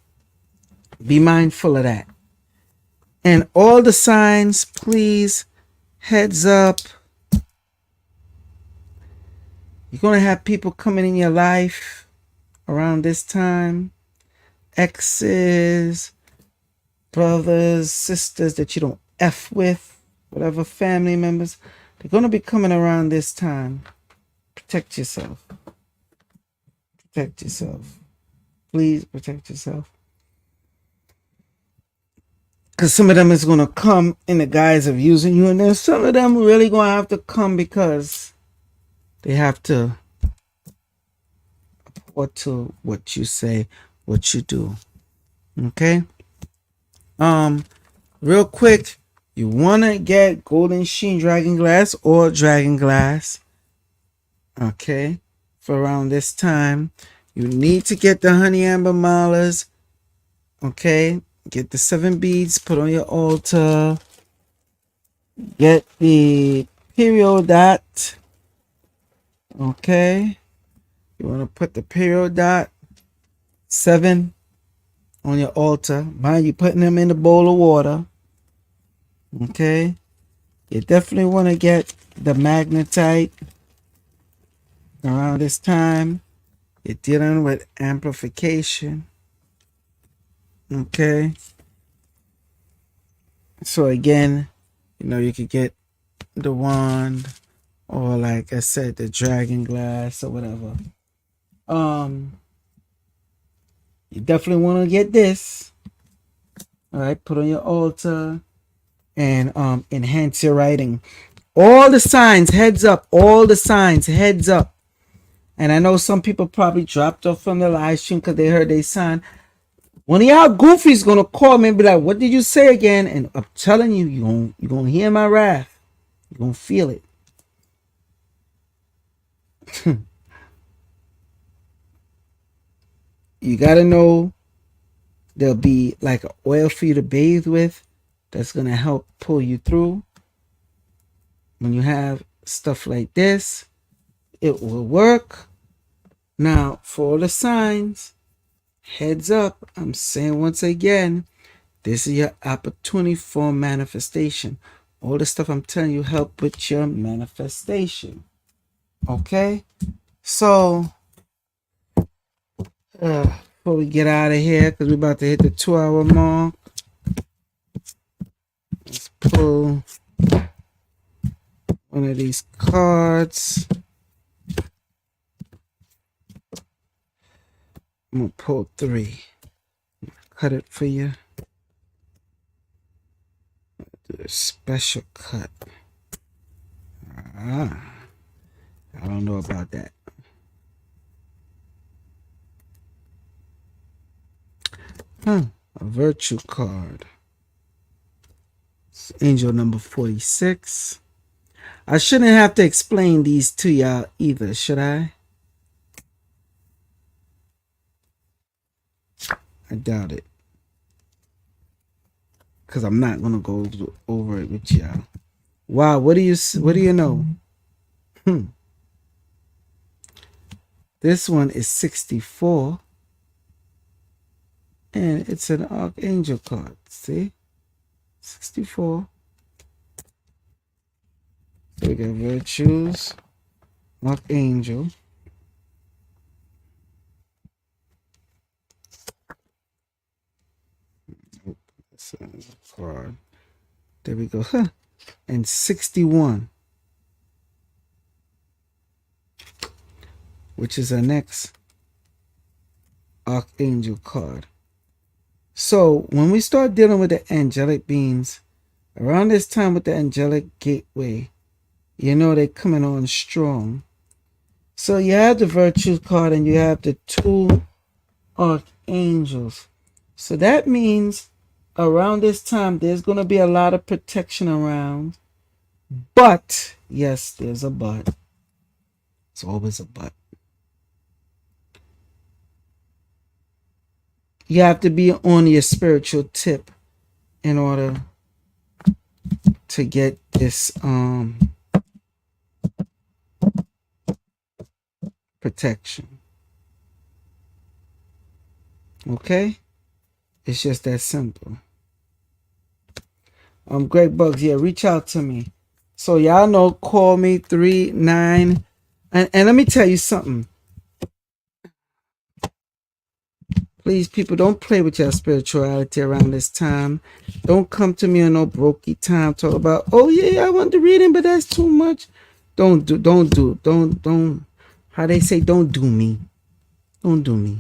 be mindful of that. And all the signs, please, heads up. You're going to have people coming in your life around this time. Exes, brothers, sisters that you don't F with, whatever family members. They're going to be coming around this time. Protect yourself. Protect yourself. Please protect yourself. Because some of them is going to come in the guise of using you. And then some of them really going to have to come because they have to report to what you say, what you do. Okay? Real quick, you want to get Golden Sheen Dragon Glass or Dragon Glass. Okay? For around this time. You need to get the Honey Amber Malas. Okay? Get the 7 beads, put on your altar. Get the period dot. Okay? You want to put the period dot 7 on your altar. Mind you, putting them in a bowl of water. Okay? You definitely want to get the magnetite around this time. You're dealing with amplification. Okay? So again, you could get the wand, or like I said, the dragon glass or whatever. You definitely want to get this. All right, put on your altar and enhance your writing. All the signs, heads up. All the signs, heads up. And I know some people probably dropped off from the live stream because they heard they sign. One of y'all goofies gonna call me and be like, "What did you say again?" And I'm telling you, you're gonna hear my wrath. You're gonna feel it. You gotta know there'll be like an oil for you to bathe with that's gonna help pull you through. When you have stuff like this, it will work. Now, for all the signs, heads up, I'm saying once again, this is your opportunity for manifestation. All the stuff I'm telling you help with your manifestation. Okay, so before we get out of here, because we're about to hit the 2-hour mark, let's pull one of these cards. I'm gonna pull 3. Cut it for you. Do a special cut. I don't know about that. A virtue card. It's angel number 46. I shouldn't have to explain these to y'all either, should I? I doubt it. Because I'm not going to go over it with y'all. Wow, what do you know? This one is 64. And it's an archangel card. See? 64. So we got virtues, archangel. Card. There we go. And 61, which is our next archangel card. So when we start dealing with the angelic beings, around this time with the angelic gateway, you know they're coming on strong. So you have the virtues card and you have the 2 archangels. So that means around this time there's going to be a lot of protection around. But, yes, there's a but. It's always a but. You have to be on your spiritual tip in order to get this protection. Okay? It's just that simple. Great Bugs, yeah, reach out to me. So y'all know, call me 39. And let me tell you something. Please, people, don't play with your spirituality around this time. Don't come to me on no brokey time. Talk about, oh yeah, I want the reading, but that's too much. Don't. How they say, don't do me. Don't do me.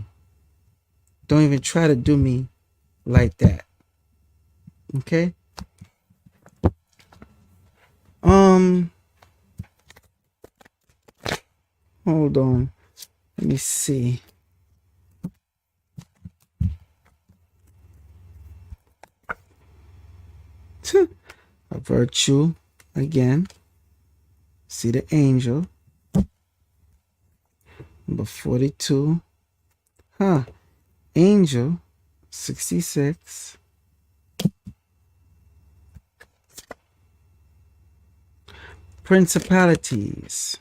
Don't even try to do me like that. Okay? Hold on. Let me see. A virtue again. See the angel. Number 42. Angel 66. Principalities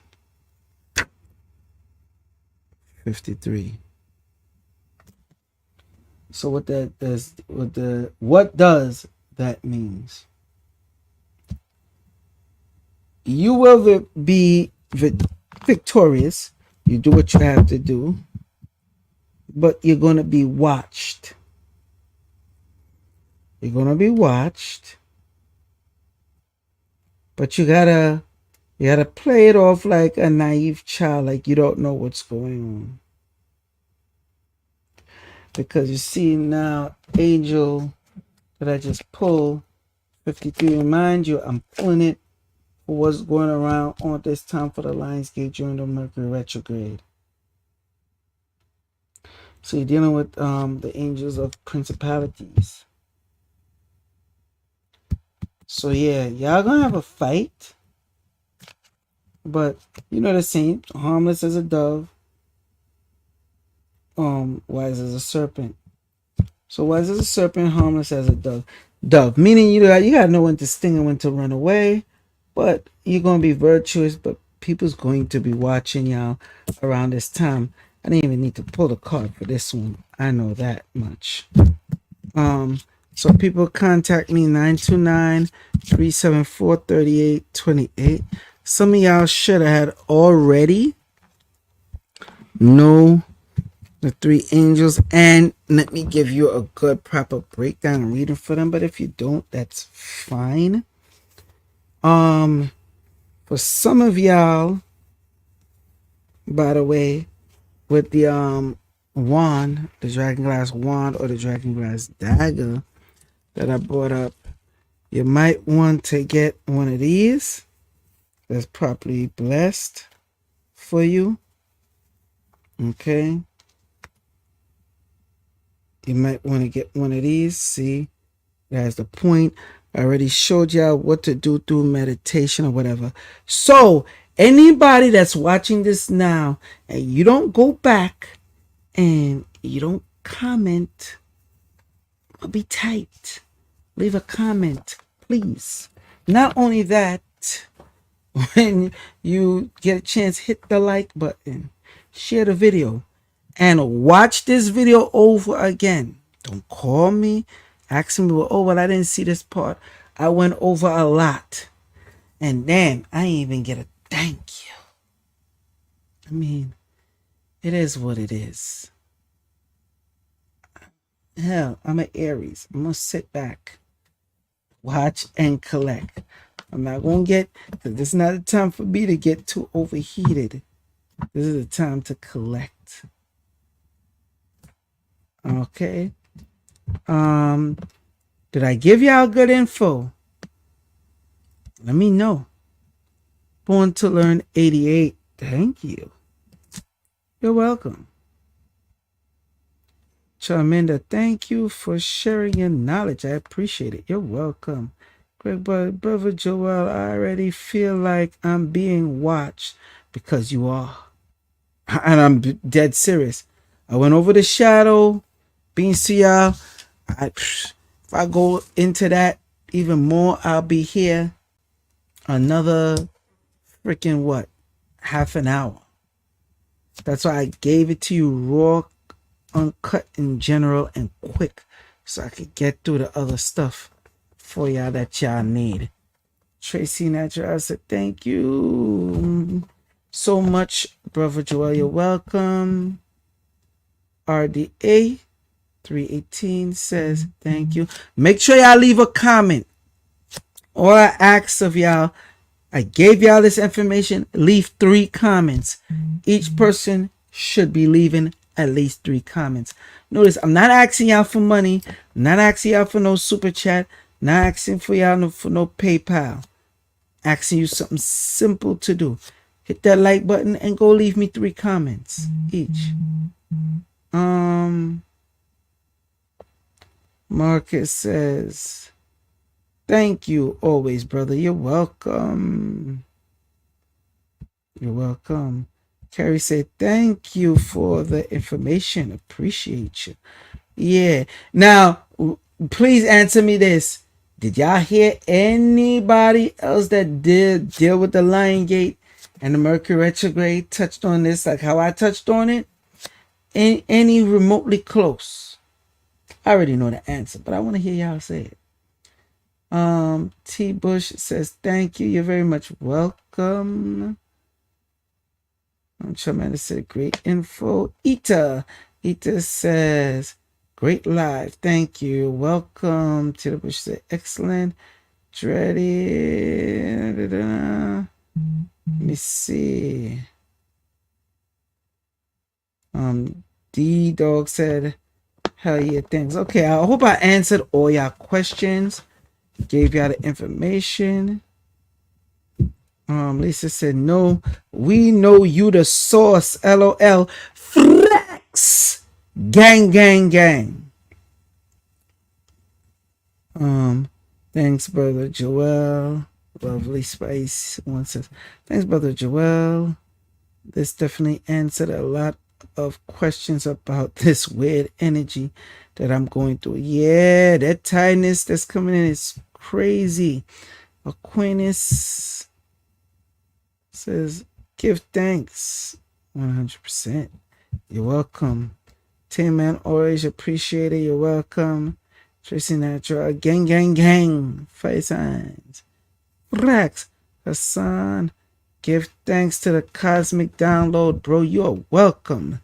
53. So what does that means? You will be victorious. You do what you have to do, but you're going to be watched. You're going to be watched, but you gotta play it off like a naive child, like you don't know what's going on. Because you see now, angel that I just pulled, 53, remind you, I'm pulling it for what's going around on this time for the Lionsgate during the Mercury retrograde. So you're dealing with the angels of principalities. So yeah, y'all gonna have a fight. But you know the saying, harmless as a dove, wise as a serpent. So wise as a serpent, harmless as a dove. Meaning you gotta know when to sting and when to run away. But you're gonna be virtuous, but people's going to be watching y'all around this time. I didn't even need to pull the card for this one. I know that much. So people contact me 929-374-3828. Some of y'all should have had already know the three angels, and let me give you a good proper breakdown and reading for them. But if you don't, that's fine. For some of y'all, by the way, with the wand, the dragon glass wand or the dragon glass dagger that I brought up, you might want to get one of these that's properly blessed for you. Okay, you might want to get one of these. See, that's the point. I already showed y'all what to do through meditation or whatever. So anybody that's watching this now and you don't go back and you don't comment, I'll be tight. Leave a comment, please. Not only that, when you get a chance, hit the like button, share the video, and watch this video over again. Don't call me asking me, oh, well, I didn't see this part. I went over a lot. And damn, I ain't even get a thank you. I mean, it is what it is. Hell, I'm an Aries. I'm going to sit back, watch, and collect. I'm not going to get, because this is not the time for me to get too overheated. This is the time to collect. Okay. Did I give y'all good info? Let me know. Born to Learn 88. Thank you. You're welcome. Charminda, thank you for sharing your knowledge. I appreciate it. You're welcome. Greg, Brother Joel, I already feel like I'm being watched because you are. And I'm dead serious. I went over the shadow, beans to y'all. If I go into that even more, I'll be here another freaking what? Half an hour. That's why I gave it to you raw, uncut in general, and quick, so I could get through the other stuff for y'all that y'all need. Tracy Natural, I said thank you so much, Brother Joel. You're welcome. RDA 318 says thank you. Make sure y'all leave a comment. All I ask of y'all, I gave y'all this information. Leave 3 comments. Each person should be leaving at least 3 comments. Notice, I'm not asking y'all for money. I'm not asking y'all for no super chat. Not asking for y'all for no PayPal. Asking you something simple to do. Hit that like button and go leave me 3 comments each. Marcus says, thank you always, brother. You're welcome. You're welcome. Carrie said, thank you for the information. Appreciate you. Yeah. Now, please answer me this. Did y'all hear anybody else that did deal with the Lion Gate and the Mercury retrograde touched on this like how I touched on it? Any remotely close? I already know the answer, but I want to hear y'all say it. T. Bush says, thank you. You're very much welcome. I'm trying to say great info. Ita says, great live. Thank you. Welcome. To the Bush said, excellent. Dreddy. Let me see. D Dog said, hell yeah, thanks. Okay, I hope I answered all y'all questions. Gave y'all the information. Lisa said, no, we know you the source. LOL. Flex. Gang, gang, gang. Thanks, Brother Joel. Lovely Spice. One says, thanks, Brother Joel. This definitely answered a lot of questions about this weird energy that I'm going through. Yeah, that tiredness that's coming in is crazy. Aquinas says, give thanks. 100%. You're welcome. Tim Man, always appreciate it. You're welcome. Tracy Natural, gang, gang, gang. Fire signs. Rex, Hassan, Give thanks to the cosmic download, bro. You're welcome,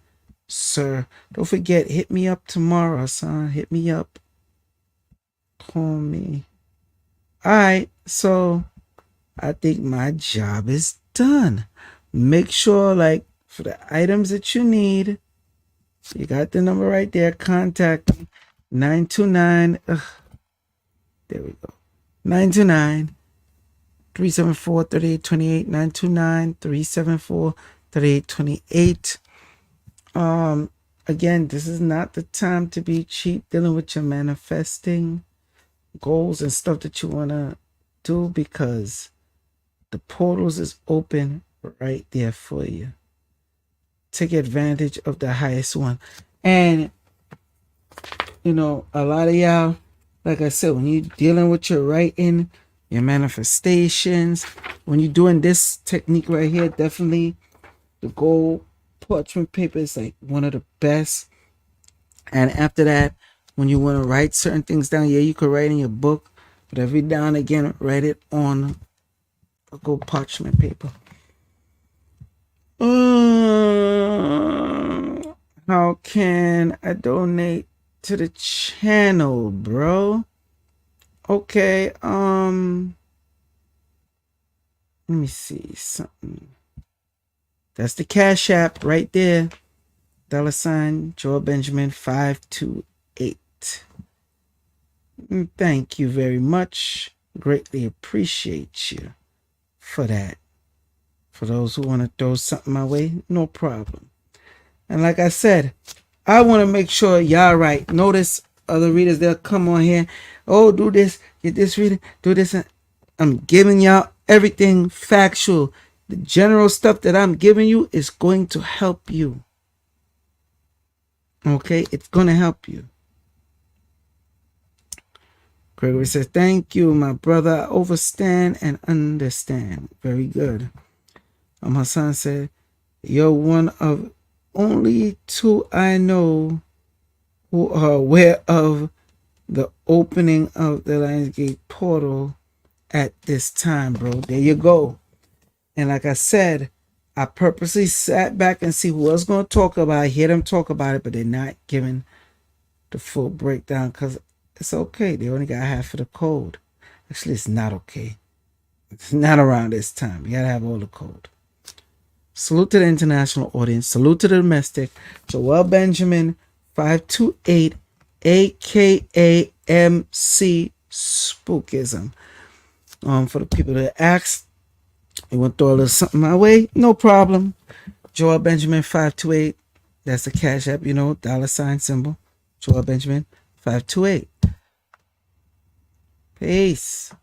sir. Don't forget, hit me up tomorrow, son. Hit me up. Call me. Alright, so I think my job is done. Make sure, like, for the items that you need, you got the number right there. Contact me. 929. There we go. 929 374 3828. 929 374 3828. Again, this is not the time to be cheap dealing with your manifesting goals and stuff that you want to do, because the portals is open right there for you. Take advantage of the highest one. And you know, a lot of y'all, like I said, when you're dealing with your writing, your manifestations, when you're doing this technique right here, definitely the gold parchment paper is like one of the best. And after that, when you want to write certain things down, yeah, you could write in your book, but every now and again, write it on a gold parchment paper. How can I donate to the channel, bro? Okay, let me see something. That's the Cash App right there. $ Joel Benjamin 528. Thank you very much. Greatly appreciate you for that. For those who want to throw something my way, no problem. And like I said, I want to make sure y'all right. Notice other readers, they'll come on here. Oh, do this, get this reading, do this. I'm giving y'all everything factual. The general stuff that I'm giving you is going to help you. Okay, it's going to help you. Gregory says, thank you, my brother. I overstand and understand. Very good. Hassan said, you're one of only two I know who are aware of the opening of the Lionsgate portal at this time, bro. There you go. And like I said, I purposely sat back and see who else going to talk about it. Hear them talk about it, but they're not giving the full breakdown because it's okay. They only got half of the code. Actually, it's not okay. It's not around this time. You got to have all the code. Salute to the international audience. Salute to the domestic. Joel Benjamin 528, aka MC Spookism. For the people that asked, you want to throw a little something my way? No problem. Joel Benjamin 528. That's the Cash App, you know, $ symbol. Joel Benjamin 528. Peace.